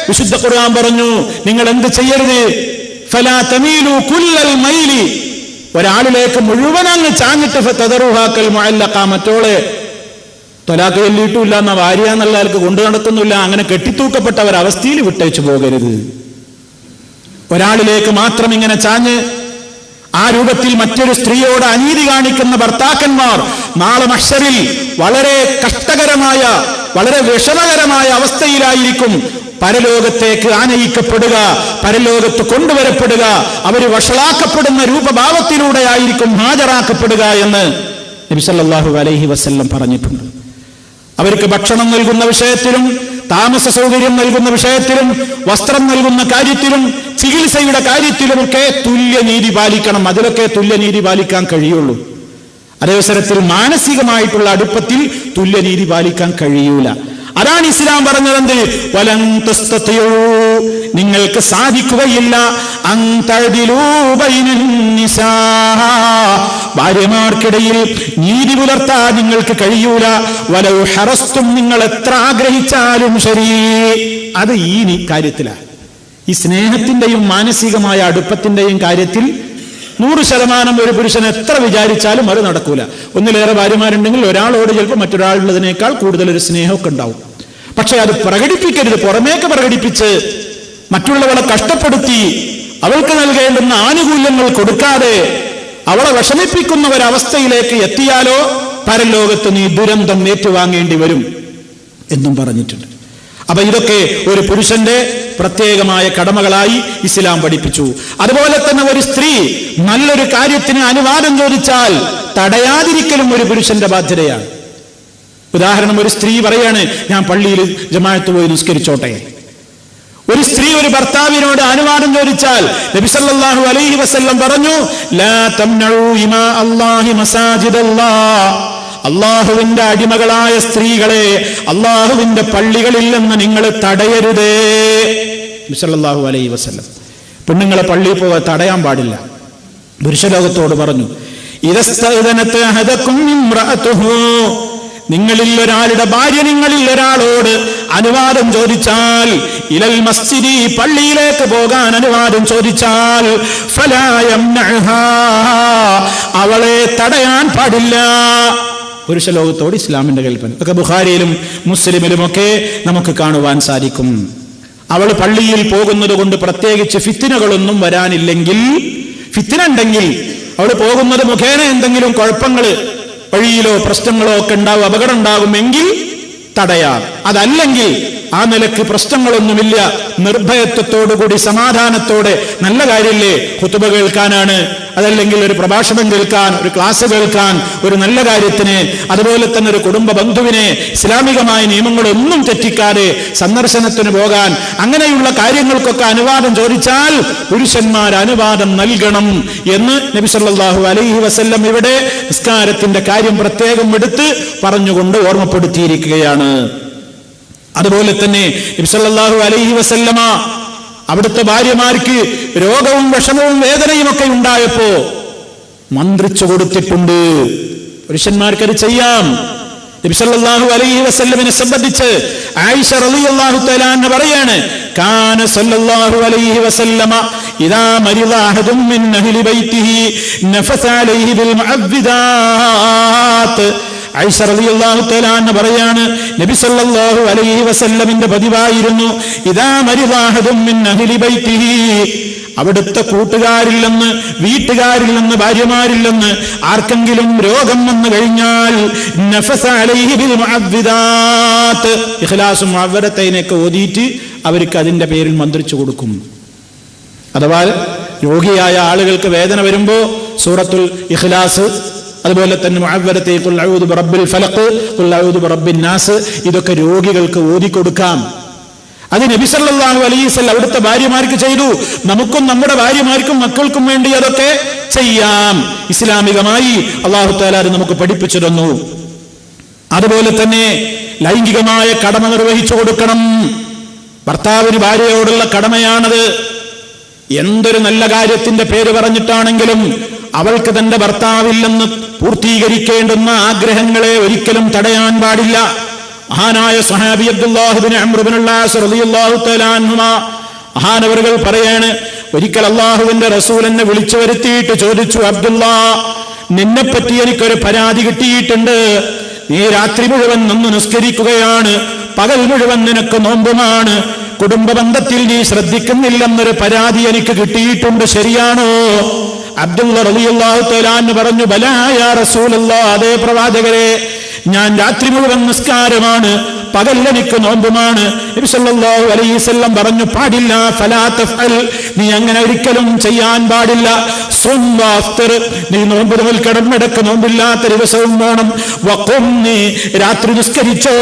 വിശുദ്ധ ഖുർആൻ പറഞ്ഞു, നിങ്ങൾ എന്ത് ചെയ്യരുത്, ഫലാ തമീലു കുല്ലൽ മൈലി, ഒരാളിലേക്ക് മുഴുവൻ അങ്ങ് ചാഞ്ഞിട്ട് ഫതദറുഹാ കൽ മുഅല്ലഖ, മറ്റോളെ തൊലാക്ക് ചൊല്ലിയിട്ടില്ല എന്ന ഭാര്യ എന്നുള്ള ആൾക്ക് കൊണ്ടു നടക്കുന്നില്ല, അങ്ങനെ കെട്ടിത്തൂക്കപ്പെട്ട ഒരവസ്ഥയിൽ വിട്ടയച്ചു പോകരുത്. ഒരാളിലേക്ക് മാത്രം ഇങ്ങനെ ചാഞ്ഞ് ആ രൂപത്തിൽ മറ്റൊരു സ്ത്രീയോട് അനീതി കാണിക്കുന്ന ഭർത്താക്കന്മാർ നാളെ മഹ്ശറിൽ വളരെ കഷ്ടകരമായ, വളരെ വിഷമകരമായ അവസ്ഥയിലായിരിക്കും പരലോകത്തേക്ക് ആനയിക്കപ്പെടുക, പരലോകത്ത് കൊണ്ടുവരപ്പെടുക. അവർ വഷളാക്കപ്പെടുന്ന രൂപഭാവത്തിലൂടെ ആയിരിക്കും ഹാജരാക്കപ്പെടുക എന്ന് നബി സല്ലല്ലാഹു അലൈഹി വസല്ലം പറഞ്ഞിട്ടുണ്ട്. അവർക്ക് ഭക്ഷണം നൽകുന്ന വിഷയത്തിലും താമസ സൗകര്യം നൽകുന്ന വിഷയത്തിലും വസ്ത്രം നൽകുന്ന കാര്യത്തിലും ചികിത്സയുടെ കാര്യത്തിലുമൊക്കെ തുല്യനീതി പാലിക്കണം. അതിലൊക്കെ തുല്യനീതി പാലിക്കാൻ കഴിയുള്ളൂ. അതേവസരത്തിൽ മാനസികമായിട്ടുള്ള അടുപ്പത്തിൽ തുല്യനീതി പാലിക്കാൻ കഴിയൂല. അതാണ് ഇസ്ലാം പറഞ്ഞതെന്ത്? വലൻ തസ്തതിഉ, നിങ്ങൾക്ക് സാധിക്കുകയില്ല, അൻ തഅദിലൂ ബൈനൻ നിസാ, ഭാര്യമാർക്കിടയിൽ നീതി പുലർത്താൻ നിങ്ങൾക്ക് കഴിയൂല. വലൗ ഹറസ്തും, നിങ്ങൾ എത്ര ആഗ്രഹിച്ചാലും ശരി. അത് ഈ കാര്യത്തിലാണ്. ഈ സ്നേഹത്തിന്റെയും മാനസികമായ അടുപ്പത്തിന്റെയും കാര്യത്തിൽ 100% ഒരു പുരുഷൻ എത്ര വിചാരിച്ചാലും അത് നടക്കൂല. ഒന്നിലേറെ ഭാര്യമാരുണ്ടെങ്കിൽ ഒരാളോട് ചിലപ്പോൾ മറ്റൊരാളുള്ളതിനേക്കാൾ കൂടുതൽ ഒരു സ്നേഹമൊക്കെ ഉണ്ടാവും. പക്ഷെ അത് പ്രകടിപ്പിക്കരുത്. പുറമേക്ക് പ്രകടിപ്പിച്ച് മറ്റുള്ളവളെ കഷ്ടപ്പെടുത്തി അവൾക്ക് നൽകേണ്ടുന്ന ആനുകൂല്യങ്ങൾ കൊടുക്കാതെ അവളെ വിഷമിപ്പിക്കുന്ന ഒരവസ്ഥയിലേക്ക് എത്തിയാലോ പരലോകത്ത് നീ ദുരന്തം ഏറ്റുവാങ്ങേണ്ടി വരും എന്നും പറഞ്ഞിട്ടുണ്ട്. അപ്പൊ ഇതൊക്കെ ഒരു പുരുഷന്റെ പ്രത്യേകമായ കടമകളായി ഇസ്ലാം പഠിപ്പിച്ചു. അതുപോലെ തന്നെ ഒരു സ്ത്രീ നല്ലൊരു കാര്യത്തിന് അനുവാദം ചോദിച്ചാൽ തടയാതിരിക്കലും ഒരു പുരുഷന്റെ ബാധ്യതയാണ്. ഉദാഹരണം, ഒരു സ്ത്രീ പറയാണ്, ഞാൻ പള്ളിയിൽ ജമാഅത്ത് പോയി നിസ്കരിച്ചോട്ടെ. ഒരു സ്ത്രീ ഒരു ഭർത്താവിനോട് അനുവാദം ചോദിച്ചാൽ നബി സല്ലല്ലാഹു അലൈഹി വസല്ലം പറഞ്ഞു, ലാ തംനഉ ഇമാ അല്ലാഹി മസാജിദല്ലാഹ്, അള്ളാഹുവിന്റെ അടിമകളായ സ്ത്രീകളെ അള്ളാഹുവിന്റെ പള്ളികളിൽ നിന്ന് നിങ്ങൾ തടയരുതേ. നബി സല്ലല്ലാഹു അലൈഹി വസല്ലം പെണ്ണുങ്ങളെ പള്ളിയിൽ പോകാൻ തടയാൻ പാടില്ല. പുരുഷലോകത്തോട് പറഞ്ഞു, ഇദസ്തഅദനത അഹദകും ഇംറഅതുഹു, നിങ്ങളിൽ ഒരാളുടെ ഭാര്യ നിങ്ങളിൽ ഒരാളോട് അനുവാദം ചോദിച്ചാൽ, ഇലൽ മസ്ജിദി, പള്ളിയിലേക്ക് പോകാൻ അനുവാദം ചോദിച്ചാൽ, ഫലാ യംനഅഹാ, അവളെ തടയാൻ പാടില്ല. പുരുഷലോകത്തോട് ഇസ്ലാമിന്റെ കൽപ്പന. ഒക്കെ ബുഖാരിയിലും മുസ്ലിമിലുമൊക്കെ നമുക്ക് കാണുവാൻ സാധിക്കും. അവൾ പള്ളിയിൽ പോകുന്നത് കൊണ്ട് പ്രത്യേകിച്ച് ഫിത്നകളൊന്നും വരാനില്ലെങ്കിൽ, ഫിത്ന ഉണ്ടെങ്കിൽ അവൾ പോകുന്നത് മുഖേന എന്തെങ്കിലും കുഴപ്പങ്ങള് വഴിയിലോ പ്രശ്നങ്ങളോ ഒക്കെ ഉണ്ടാവും, അപകടം ഉണ്ടാകുമെങ്കിൽ തടയാം. അതല്ലെങ്കിൽ ആ നിലക്ക് പ്രശ്നങ്ങളൊന്നുമില്ല, നിർഭയത്വത്തോടുകൂടി സമാധാനത്തോടെ, നല്ല കാര്യമില്ലേ ഖുതുബ കേൾക്കാനാണ്, അതല്ലെങ്കിൽ ഒരു പ്രഭാഷണം കേൾക്കാൻ, ഒരു ക്ലാസ് കേൾക്കാൻ, ഒരു നല്ല കാര്യത്തിന്, അതുപോലെ തന്നെ ഒരു കുടുംബ ബന്ധുവിനെ ഇസ്ലാമികമായ നിയമങ്ങളൊന്നും തെറ്റിക്കാതെ സന്ദർശനത്തിന് പോകാൻ, അങ്ങനെയുള്ള കാര്യങ്ങൾക്കൊക്കെ അനുവാദം ചോദിച്ചാൽ പുരുഷന്മാർ അനുവാദം നൽകണം എന്ന് നബി സല്ലല്ലാഹു അലൈഹി വസല്ലം ഇവിടെ നിസ്കാരത്തിന്റെ കാര്യം പ്രത്യേകം എടുത്ത് പറഞ്ഞുകൊണ്ട് ഓർമ്മപ്പെടുത്തിയിരിക്കുകയാണ്. അതുപോലെ തന്നെ നബി സല്ലല്ലാഹു അലൈഹി വസല്ലമ അവിടുത്തെ ഭാര്യമാർക്ക് രോഗവും വിഷമവും വേദനയും ഒക്കെ ഉണ്ടായപ്പോ മന്ത്രിച്ചു കൊടുത്തിട്ടുണ്ട്. പുരുഷന്മാർക്കത് ചെയ്യാം. നബി സല്ലല്ലാഹു അലൈഹി വസല്ലമിനെ സംബന്ധിച്ച് ആയിഷ റളിയല്ലാഹു തആല അൻഹ പറയാണ്, കാന സല്ലല്ലാഹു അലൈഹി വസല്ലമ ഇദാ മരിദ അഹദും മിൻ അഹ്ലി ബൈതിഹി നഫസ അലൈഹി ബിൽ മുഅവ്വിദാത്ത്. ആയിഷ റളിയല്ലാഹു തആല അൻഹ പറയാണ്, നബി സല്ലല്ലാഹു അലൈഹി വസല്ലമിന്റെ പതിവായിരുന്നു, ഇദാ മരിദ അഹദും മിൻ അഹ്ലി ബൈതിഹി, അവിടുത്തെ കൂട്ടുകാരിൽ നിന്ന്, വീട്ടുകാരിൽ നിന്ന്, ഭാര്യമാരിൽ നിന്ന് ആർക്കെങ്കിലും രോഗം വന്നു കഴിഞ്ഞാൽ നഫസ അലൈഹി ബിൽ മുഅവ്വിദാത്ത്, ഇഖ്ലാസും മുഅവ്വദത്തൈനൊക്കെ ഓതിയിട്ട് അവർക്ക് അതിന്റെ പേരിൽ മന്ത്രിച്ചു കൊടുക്കും. അഥവാ രോഗിയായ ആളുകൾക്ക് വേദന വരുമ്പോ സൂറത്തുൽ ഇഖ്ലാസ്, അതുപോലെ തന്നെ മുഅവ്വദത്തൈ ഖുൽ അഊദു ബിറബ്ബിൽ ഫലഖ്, ഖുൽ അഊദു ബിറബ്ബിൻ നാസ്, ഇതൊക്കെ രോഗികൾക്ക് ഓതി കൊടുക്കാം. അത് നബി സല്ലല്ലാഹു അലൈഹി വസല്ലം അവിടുത്തെ ഭാര്യമാർക്ക് ചെയ്തു. നമുക്കും നമ്മുടെ ഭാര്യമാർക്കും മക്കൾക്കും വേണ്ടി അതൊക്കെ ചെയ്യാം. ഇസ്ലാമികമായി അല്ലാഹു തആല അത് നമുക്ക് പഠിപ്പിച്ചു തന്നു. അതുപോലെ തന്നെ ലൈംഗികമായ കടമ നിർവഹിച്ചു കൊടുക്കണം. ഭർത്താവിന് ഭാര്യയോടുള്ള കടമയാണത്. എന്തൊരു നല്ല കാര്യത്തിന്റെ പേര് പറഞ്ഞിട്ടാണെങ്കിലും അവൾക്ക് തന്റെ ഭർത്താവിൽ നിന്ന് പൂർത്തീകരിക്കേണ്ടുന്ന ആഗ്രഹങ്ങളെ ഒരിക്കലും തടയാൻ പാടില്ല. മഹാനായ സ്വഹാബി അബ്ദുല്ലാഹ് ഇബ്നു അംർ ഇബ്നുൽ ആസ് റളിയല്ലാഹു തആല അൻഹുമാ മഹാനവറുകൾ പറയാണ്, ഒരിക്കൽ അള്ളാഹുവിന്റെ റസൂൽ എന്നെ വിളിച്ചു വരുത്തിയിട്ട് ചോദിച്ചു, അബ്ദുല്ലാ, നിന്നെപ്പറ്റി എനിക്കൊരു പരാതി കിട്ടിയിട്ടുണ്ട്. നീ രാത്രി മുഴുവൻ നിന്ന് നിസ്കരിക്കുകയാണ്, പകൽ മുഴുവൻ നിനക്ക് നോമ്പുമാണ്, കുടുംബ ബന്ധത്തിൽ നീ ശ്രദ്ധിക്കുന്നില്ലെന്നൊരു പരാതി എനിക്ക് കിട്ടിയിട്ടുണ്ട്, ശരിയാണോ? അബ്ദുള്ള റളിയല്ലാഹു തആല അൻഹു പറഞ്ഞു, ബലാ യാ റസൂലല്ലാഹ്, അതേ പ്രവാചകരെ, ഞാൻ രാത്രി മുഴുവൻ നിസ്കാരമാണ്, പകൽ എനിക്ക് നോമ്പുമാണ്. നബി സല്ലല്ലാഹു അലൈഹി വസല്ലം പറഞ്ഞു, പാടില്ല, ഫലാ തഫ്അൽ, നീ അങ്ങനെ ഒരിക്കലും ചെയ്യാൻ പാടില്ല. സും വഅഫ്തിർ, നീ നോമ്പ് കിടന്നിടക്ക് നോമ്പില്ലാത്ത ദിവസവും വേണം. വഖും, നീ രാത്രി നിസ്കരിച്ചോ,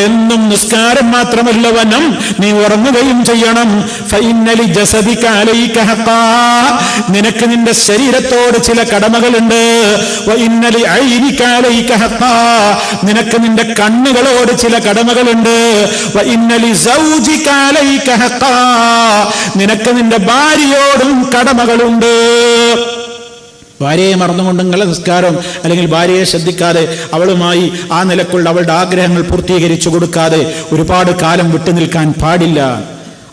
എന്നും നിസ്കാരം മാത്രമല്ല, വനം, നീ ഉറങ്ങുകയും ചെയ്യണം. ഫഇന്ന ലിജസദിക അലൈക ഹഖാ, നിനക്ക് നിന്റെ ശരീരത്തോട് ചില കടമകളുണ്ട്. വഇന്ന ലിഐനിക അലൈക ഹഖാ, നിനക്ക് നിന്റെ കണ്ണുകളോട് ചില കടമകളുണ്ട്. വഇന്ന ലിസൗജിക അലൈക ഹഖാ, നിനക്ക് നിന്റെ ഭാര്യയോടും കടമകളുണ്ട്. ഭാര്യയെ മറന്നുകൊണ്ട് നിങ്ങളുടെ നിസ്കാരം അല്ലെങ്കിൽ ഭാര്യയെ ശ്രദ്ധിക്കാതെ അവളുമായി ആ നിലക്കുള്ള അവളുടെ ആഗ്രഹങ്ങൾ പൂർത്തീകരിച്ചു കൊടുക്കാതെ ഒരുപാട് കാലം വിട്ടുനിൽക്കാൻ പാടില്ല.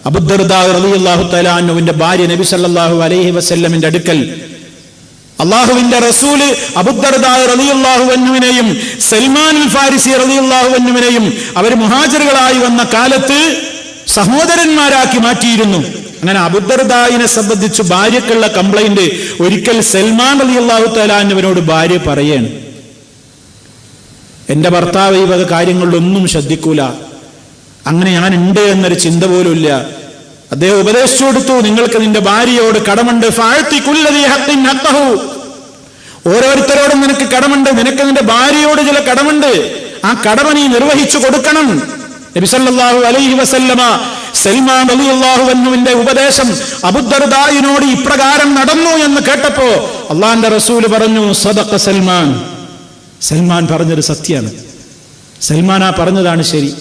അബൂദർദാ റളിയല്ലാഹു തആല അൻഹുവിന്റെ ഭാര്യ നബി സല്ലല്ലാഹു അലൈഹി വസല്ലമിന്റെ അടുക്കൽ അള്ളാഹുവിന്റെ റസൂല് അബൂദർദാ റളിയല്ലാഹു അൻഹുവിനെയും സൽമാനുൽ ഫാരിസി റളിയല്ലാഹു അൻഹുവിനെയും അവർ മുഹാജിറുകളായി വന്ന കാലത്ത് സഹോദരന്മാരാക്കി മാറ്റിയിരുന്നു. അങ്ങനെ അബൂദർദായിനെ സംബന്ധിച്ച് ഭാര്യക്കുള്ള കംപ്ലൈന്റ് ഒരിക്കൽ സൽമാൻ റളിയല്ലാഹു തആല അൻഹുവിനോട് ഭാര്യ പറയാണ്, എന്റെ ഭർത്താവ് ഈ വക കാര്യങ്ങളിലൊന്നും ശ്രദ്ധിക്കൂല, അങ്ങനെ ഞാൻ ഉണ്ട് എന്നൊരു ചിന്ത പോലും ഇല്ല. അദ്ദേഹം ഉപദേശിച്ചു കൊടുത്തു, നിങ്ങൾക്ക് നിന്റെ ഭാര്യയോട് കടമുണ്ട്. ഫഅതി കുല്ലദി ഹഖ്ഖിൻ ഹഖ്ഖഹു, ഓരോരുത്തരോടും നിനക്ക് കടമുണ്ട്, നിനക്ക് നിന്റെ ഭാര്യയോട് ചില കടമുണ്ട്, ആ കടമ നീ നിർവഹിച്ചു കൊടുക്കണം. നബി സല്ലല്ലാഹു അലൈഹി വസല്ലമ സൽമാൻ റളിയല്ലാഹു അൻഹുവിന്റെ ഉപദേശം അബൂദർദായിനോട് ഇപ്രകാരം നടന്നു എന്ന് കേട്ടപ്പോ അള്ളാഹുവിന്റെ റസൂൽ പറഞ്ഞു, സദഖ സൽമാൻ, സൽമാൻ പറഞ്ഞത് സത്യമാണ്, സൽമാൻ ആ പറഞ്ഞതാണ് ശരി.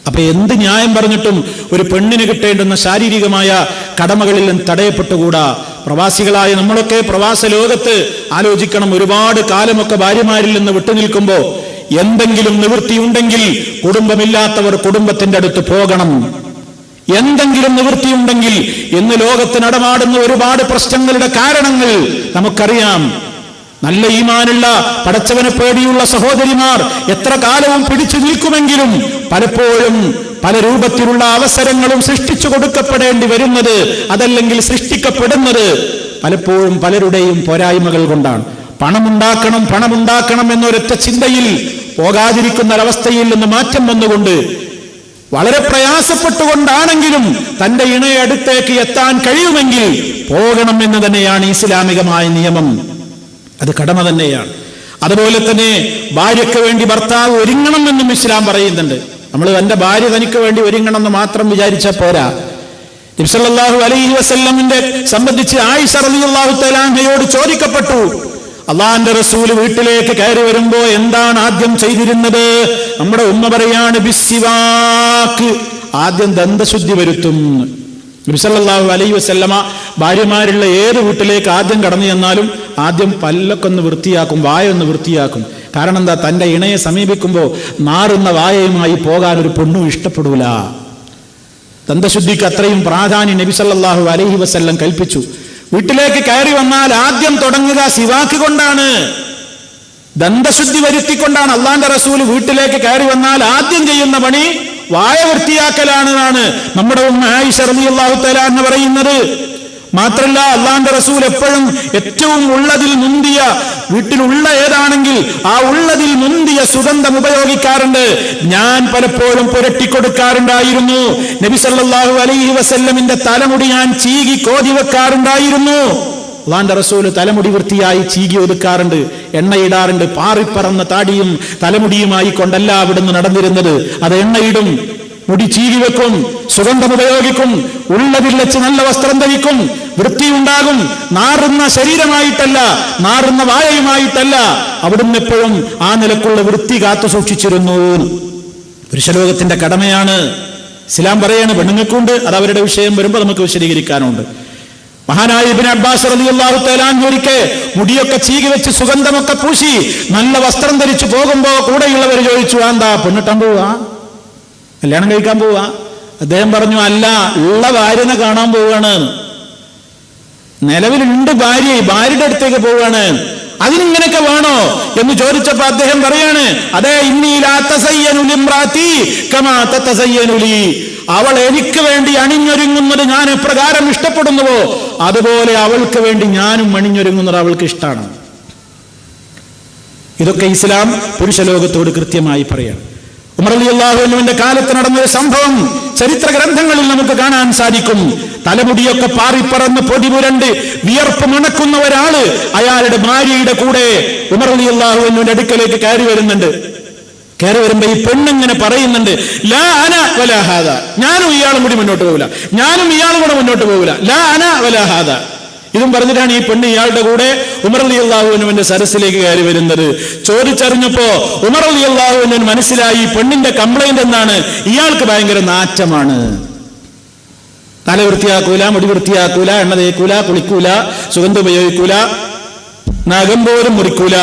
അപ്പൊ എന്ത് ന്യായം പറഞ്ഞിട്ടും ഒരു പെണ്ണിന് കിട്ടേണ്ടുന്ന ശാരീരികമായ കടമകളിൽ നിന്ന് തടയപ്പെട്ടുകൂടാ. പ്രവാസികളായ നമ്മളൊക്കെ പ്രവാസ ലോകത്ത് ആലോചിക്കണം, ഒരുപാട് കാലമൊക്കെ ഭാര്യമാരിൽ നിന്ന് വിട്ടുനിൽക്കുമ്പോ എന്തെങ്കിലും നിവൃത്തിയുണ്ടെങ്കിൽ കുടുംബമില്ലാത്തവർ കുടുംബത്തിന്റെ അടുത്ത് പോകണം. എന്തെങ്കിലും നിവൃത്തിയുണ്ടെങ്കിൽ ഇന്ന് ലോകത്ത് നടമാടുന്ന ഒരുപാട് പ്രശ്നങ്ങളുടെ കാരണങ്ങൾ നമുക്കറിയാം. നല്ല ഈമാനുള്ള പടച്ചവനെ പേടിയുള്ള സഹോദരിമാർ എത്ര കാലവും പിടിച്ചു നിൽക്കുമെങ്കിലും പലപ്പോഴും പല രൂപത്തിലുള്ള അവസരങ്ങളും സൃഷ്ടിച്ചു കൊടുക്കപ്പെടേണ്ടി വരുന്നത്, അതല്ലെങ്കിൽ സൃഷ്ടിക്കപ്പെടുന്നത് പലപ്പോഴും പലരുടെയും പോരായ്മകൾ കൊണ്ടാണ്. പണമുണ്ടാക്കണം എന്നൊരൊറ്റ ചിന്തയിൽ പോകാതിരിക്കുന്ന ഒരവസ്ഥയിൽ നിന്ന് മാറ്റം വന്നുകൊണ്ട് വളരെ പ്രയാസപ്പെട്ടുകൊണ്ടാണെങ്കിലും തന്റെ ഇണയെ അടുത്തേക്ക് എത്താൻ കഴിയുമെങ്കിൽ പോകണം എന്ന് തന്നെയാണ് ഇസ്ലാമികമായ നിയമം. അത് കടമ തന്നെയാണ്. അതുപോലെ തന്നെ ഭാര്യയ്ക്ക് വേണ്ടി ഭർത്താവ് ഒരുങ്ങണം എന്നും ഇസ്ലാം പറയുന്നുണ്ട്. നമ്മൾ തന്റെ ഭാര്യ തനിക്ക് വേണ്ടി ഒരുങ്ങണം എന്ന് മാത്രം വിചാരിച്ചാൽ പോരാ. നബി സല്ലല്ലാഹു അലൈഹി വസല്ലമിന്റെ സംബന്ധിച്ച് ആയിഷ റളിയല്ലാഹു തആല അൻഹയോട് ചോദിക്കപ്പെട്ടു, അള്ളാഹുവിന്റെ റസൂൽ വീട്ടിലേക്ക് കയറി വരുമ്പോ എന്താണ് ആദ്യം ചെയ്തിരുന്നത്? നമ്മുടെ ഉമ്മ പറയാണ്, ബിസ്സിവാക്ക്, ആദ്യം ദന്തശുദ്ധി വരുത്തും. നബി സല്ലല്ലാഹു അലൈഹി വസല്ലമ ഭാര്യമാരുള്ള ഏത് വീട്ടിലേക്ക് ആദ്യം കടന്നു ചെന്നാലും ആദ്യം പല്ലൊക്കെ ഒന്ന് വൃത്തിയാക്കും, വായ ഒന്ന് വൃത്തിയാക്കും. കാരണം എന്താ, തന്റെ ഇണയെ സമീപിക്കുമ്പോൾ നാറുന്ന വായയുമായി പോകാൻ ഒരു പെണ്ണും ഇഷ്ടപ്പെടൂല. ദന്തശുദ്ധിക്ക് അത്രയും പ്രാധാന്യം നബി സല്ലല്ലാഹു അലൈഹി വസല്ലം കൽപ്പിച്ചു. വീട്ടിലേക്ക് കയറി വന്നാൽ ആദ്യം തുടങ്ങുക സിവാക്ക് കൊണ്ടാണ്, ദന്തശുദ്ധി വരുത്തിക്കൊണ്ടാണ്. അള്ളാന്റെ റസൂൽ വീട്ടിലേക്ക് കയറി വന്നാൽ ആദ്യം ചെയ്യുന്ന പണി വായ വൃത്തിയാക്കലാണെന്നാണ് നമ്മുടെ ഉമ്മ ആയിഷ റളിയല്ലാഹു തആല എന്ന് പറയുന്നത്. മാത്രല്ല അള്ളാന്റെ റസൂൽ എപ്പോഴും ഏറ്റവും ഉള്ളതിൽ മുന്തിയ, വീട്ടിലുള്ള ഏതാണെങ്കിൽ ആ ഉള്ളതിൽ മുന്തിയ സുഗന്ധം ഉപയോഗിക്കാറുണ്ട്. ഞാൻ പലപ്പോഴും പുരട്ടിക്കൊടുക്കാറുണ്ടായിരുന്നു. നബി സല്ലല്ലാഹു അലൈഹി വസല്ലമിന്റെ തലമുടി ഞാൻ ചീകി കോതി വെക്കാറുണ്ടായിരുന്നു. അള്ളാന്റെ റസൂല് തലമുടി വൃത്തിയായി ചീകി ഒതുക്കാറുണ്ട്, എണ്ണയിടാറുണ്ട്. പാറിപ്പറന്ന താടിയും തലമുടിയുമായി കൊണ്ടല്ല അവിടുന്ന് നടന്നിരുന്നത്. അത് എണ്ണയിടും, മുടി ചീകി വെക്കും, സുഗന്ധം ഉപയോഗിക്കും, ഉള്ളതിൽ വെച്ച് നല്ല വസ്ത്രം ധരിക്കും, വൃത്തിയുണ്ടാകും. നാറുന്ന ശരീരമായിട്ടല്ല, നാറുന്ന വായയുമായിട്ടല്ല, അവിടുന്ന് എപ്പോഴും ആ നിലക്കുള്ള വൃത്തി കാത്തു സൂക്ഷിച്ചിരുന്നു. പുരുഷലോകത്തിന്റെ കടമയാണ്. ഇസ്ലാം പറയാണ് പെണ്ണുങ്ങൾക്കുണ്ട്, അത് അവരുടെ വിഷയം വരുമ്പോൾ നമുക്ക് വിശദീകരിക്കാനുണ്ട്. മഹാനായ ഇബ്നു അബ്ബാസ് റളിയല്ലാഹു തആല അൻഹു ഒരിക്കൽ മുടിയൊക്കെ ചീകി വെച്ച് സുഗന്ധമൊക്കെ പൂശി നല്ല വസ്ത്രം ധരിച്ചു പോകുമ്പോ കൂടെയുള്ളവർ ചോദിച്ചു, എന്താ പെണ്ണിട്ടാൻ പോവാ, കല്യാണം കഴിക്കാൻ പോവാ? അദ്ദേഹം പറഞ്ഞു, അല്ല, ഉള്ള ഭാര്യനെ കാണാൻ പോവുകയാണ്. നിലവിലുണ്ട് ഭാര്യയുടെ അടുത്തേക്ക് പോവാണ്, അതിനിങ്ങനെയൊക്കെ വേണോ എന്ന് ചോദിച്ചപ്പോ അദ്ദേഹം പറയാണ്, അതെ, ഇന്നി ലാ തസയ്യനു ലിംറാത്തി കമാ തതസയ്യനു ലി. അവൾ എനിക്ക് വേണ്ടി അണിഞ്ഞൊരുങ്ങുന്നത് ഞാൻ എപ്രകാരം ഇഷ്ടപ്പെടുന്നുവോ അതുപോലെ അവൾക്ക് വേണ്ടി ഞാനും അണിഞ്ഞൊരുങ്ങുന്നത് അവൾക്ക് ഇഷ്ടമാണ്. ഇതൊക്കെ ഇസ്ലാം പുരുഷ ലോകത്തോട് കൃത്യമായി പറയാണ്. ഉമർ റളിയല്ലാഹു അൻഹുവിന്റെ കാലത്ത് നടന്നൊരു സംഭവം ചരിത്ര ഗ്രന്ഥങ്ങളിൽ നമുക്ക് കാണാൻ സാധിക്കും. തലമുടിയൊക്കെ പാറിപ്പറന്ന് പൊടിപുരണ്ട് വിയർപ്പ് മണക്കുന്ന ഒരാള് അയാളുടെ ഭാര്യയുടെ കൂടെ ഉമർ റളിയല്ലാഹു അൻഹുവിന്റെ അടുക്കലേക്ക് കയറി വരുന്നുണ്ട്. കയറി വരുമ്പോ ഈ പെണ്ണിങ്ങനെ പറയുന്നുണ്ട്, ലാ അന വലാ ഹാദാ, ഞാനും ഇയാളും കൂടി മുന്നോട്ട് പോകില്ല, ഞാനും ഇയാളും കൂടെ മുന്നോട്ട് പോകില്ല, ലാ അന വലാ ഹാദാ. ഇതും പറഞ്ഞിട്ടാണ് ഈ പെണ്ണ് ഇയാളുടെ കൂടെ ഉമർ റളിയല്ലാഹു അൻഹുവിന്റെ സരസിലേക്ക് കയറി വരുന്നത്. ചോദിച്ചറിഞ്ഞപ്പോ ഉമർ റളിയല്ലാഹു അൻഹുവിന് മനസ്സിലായി പെണ്ണിന്റെ കംപ്ലൈന്റ് എന്താണ്, ഇയാൾക്ക് ഭയങ്കര നാറ്റമാണ്, തല വൃത്തിയാക്കൂല, മുടി വൃത്തിയാക്കൂല, എണ്ണ തേക്കൂല, കുളിക്കൂല, സുഗന്ധം ഉപയോഗിക്കൂല, നഖം പോലും മുറിക്കൂല.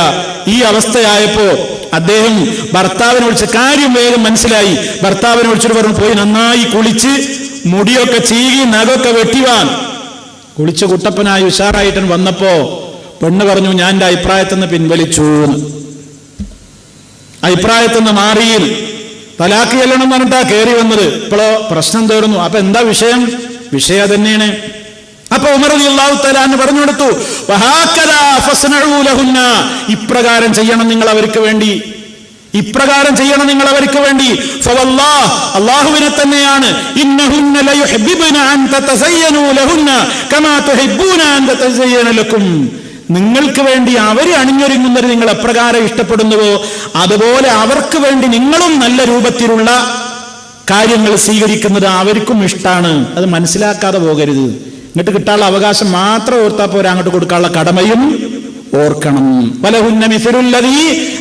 ഈ അവസ്ഥയായപ്പോ അദ്ദേഹം ഭർത്താവിനെ വിളിച്ച കാര്യം വേഗം മനസ്സിലായി. ഭർത്താവിനെ വിളിച്ചിട്ട് പറഞ്ഞു, പോയി നന്നായി കുളിച്ച് മുടിയൊക്കെ ചീകി നഖമൊക്കെ വെട്ടിവാൻ. കുളിച്ച് കുട്ടപ്പനായി ഉഷാറായിട്ട് വന്നപ്പോ പെണ്ണ് പറഞ്ഞു, ഞാൻ എന്റെ അഭിപ്രായത്തിൽ നിന്ന് പിൻവലിച്ചു, അഭിപ്രായത്തിൽ നിന്ന് മാറി, തലാക്ക് ചെല്ലണം എന്ന് പറഞ്ഞിട്ടാ കയറി വന്നത്. ഇപ്പോഴോ പ്രശ്നം തീർന്നു. അപ്പൊ എന്താ വിഷയം? വിഷയം തന്നെയാണ്. അപ്പൊ ഉമർ റളിയല്ലാഹു തആല അൻഹു പറഞ്ഞു കൊടുത്തു, വഹാകദാ ഫസ്നഉ ലഹുന്ന, ഇപ്രകാരം ചെയ്യണം നിങ്ങൾ അവർക്ക് വേണ്ടി, ഇപ്രകാരം ചെയ്യണം നിങ്ങൾ അവർക്ക് വേണ്ടി. ഫവല്ലാഹ്, അല്ലാഹുവിനെ തന്നെയാണ്, ഇന്നഹുന്ന ലയുഹിബ്ബുന അൻ തതസയ്യനു ലഹുന്ന കമാ തുഹിബ്ബൂന അൻ തതസയ്യന ലക്കും. നിങ്ങൾക്ക് വേണ്ടി അവർ അണിഞ്ഞൊരുങ്ങുന്നത് നിങ്ങൾ എപ്രകാരം ഇഷ്ടപ്പെടുന്നുവോ അതുപോലെ അവർക്ക് വേണ്ടി നിങ്ങളും നല്ല രൂപത്തിലുള്ള കാര്യങ്ങൾ സ്വീകരിക്കുന്നത് അവർക്കും ഇഷ്ടമാണ്. അത് മനസ്സിലാക്കാതെ പോകരുത്. ഇങ്ങോട്ട് കിട്ടാനുള്ള അവകാശം മാത്രം ഓർത്താ പോരാ, അങ്ങോട്ട് കൊടുക്കാനുള്ള കടമയും ഓർക്കണം. വലഹുന്ന മിസ്ലുല്ലദീ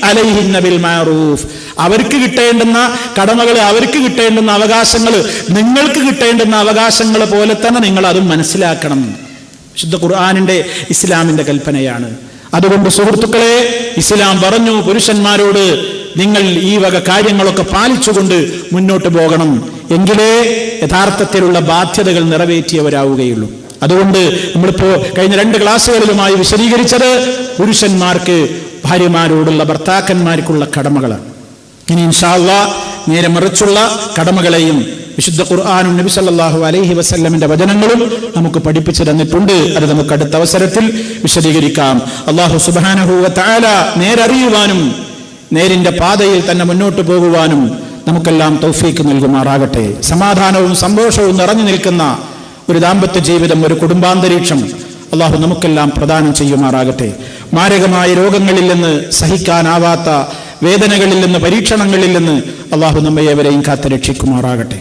അലൈഹിന്ന ബിൽ മഅറൂഫ്, അവർക്ക് കിട്ടേണ്ടുന്ന കടമകൾ, അവർക്ക് കിട്ടേണ്ടുന്ന അവകാശങ്ങൾ, നിങ്ങൾക്ക് കിട്ടേണ്ടുന്ന അവകാശങ്ങൾ പോലെ തന്നെ നിങ്ങൾ അതും മനസ്സിലാക്കണം. വിശുദ്ധ ഖുർആനിന്റെ ഇസ്ലാമിന്റെ കൽപ്പനയാണ്. അതുകൊണ്ട് സുഹൃത്തുക്കളെ, ഇസ്ലാം പറഞ്ഞു പുരുഷന്മാരോട് നിങ്ങൾ ഈ വക കാര്യങ്ങളൊക്കെ പാലിച്ചുകൊണ്ട് മുന്നോട്ട് പോകണം, എങ്കിലേ യഥാർത്ഥത്തിലുള്ള ബാധ്യതകൾ നിറവേറ്റിയവരാവുകയുള്ളൂ. അതുകൊണ്ട് നമ്മളിപ്പോ കഴിഞ്ഞ 2 ക്ലാസ്സുകളിലുമായി വിശദീകരിച്ചത് പുരുഷന്മാർക്ക് ഭാര്യമാരോടുള്ള ഭർത്താക്കന്മാർക്കുള്ള കടമകളാണ്. ഇനി ഇൻഷാ അല്ലാഹ് നേരെ മറിച്ചുള്ള കടമകളെയും വിശുദ്ധ ഖുർആനും നബി സല്ലല്ലാഹു അലൈഹി വസല്ലമിന്റെ വചനങ്ങളും നമുക്ക് പഠിപ്പിച്ചു തന്നിട്ടുണ്ട്. അത് നമുക്ക് അടുത്ത അവസരത്തിൽ വിശദീകരിക്കാം. അല്ലാഹു സുബ്ഹാനഹു വ തആല നേരറിയുവാനും നേരിന്റെ പാതയിൽ തന്നെ മുന്നോട്ട് പോകുവാനും നമുക്കെല്ലാം തൗഫീക്ക് നൽകുമാറാകട്ടെ. സമാധാനവും സന്തോഷവും നിറഞ്ഞു നിൽക്കുന്ന ഒരു ദാമ്പത്യ ജീവിതം, ഒരു കുടുംബാന്തരീക്ഷം അല്ലാഹു നമുക്കെല്ലാം പ്രദാനം ചെയ്യുമാറാകട്ടെ. മാരകമായ രോഗങ്ങളിൽ നിന്ന്, സഹിക്കാനാവാത്ത വേദനകളിൽ നിന്ന്, പരീക്ഷണങ്ങളിൽ നിന്ന് അല്ലാഹു നമ്മെ ഏവരെയും കാത്തു രക്ഷിക്കുമാറാകട്ടെ.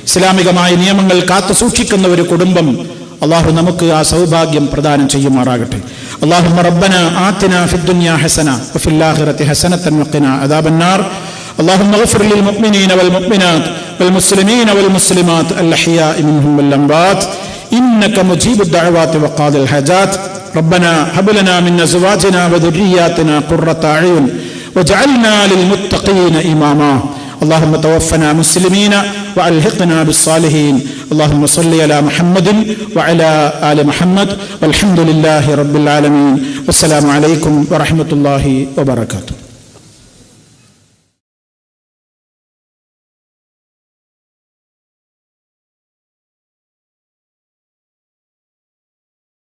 ഇസ്ലാമികമായ നിയമങ്ങൾ കാത്തു സൂക്ഷിക്കുന്ന ഒരു കുടുംബം അല്ലാഹു നമുക്ക് ആ സൗഭാഗ്യം പ്രദാനം ചെയ്യുമാറാകട്ടെ. അല്ലാഹുമ്മ റബ്ബനാ ആതിനാ ഫിദ്ദുനിയാ ഹസന വഫിൽ ആഖിറതി ഹസനതൻ വഖിനാ അദാബന്നാർ. اللهم اغفر للمؤمنين والمؤمنات والمسلمين والمسلمات الأحياء منهم والأموات إنك مجيب الدعوات وقاضي الحاجات. ربنا هب لنا من أزواجنا وذرياتنا قرة أعين واجعلنا للمتقين إماما. اللهم توفنا مسلمين وألحقنا بالصالحين. اللهم صل على محمد وعلى آل محمد والحمد لله رب العالمين. والسلام عليكم ورحمة الله وبركاته.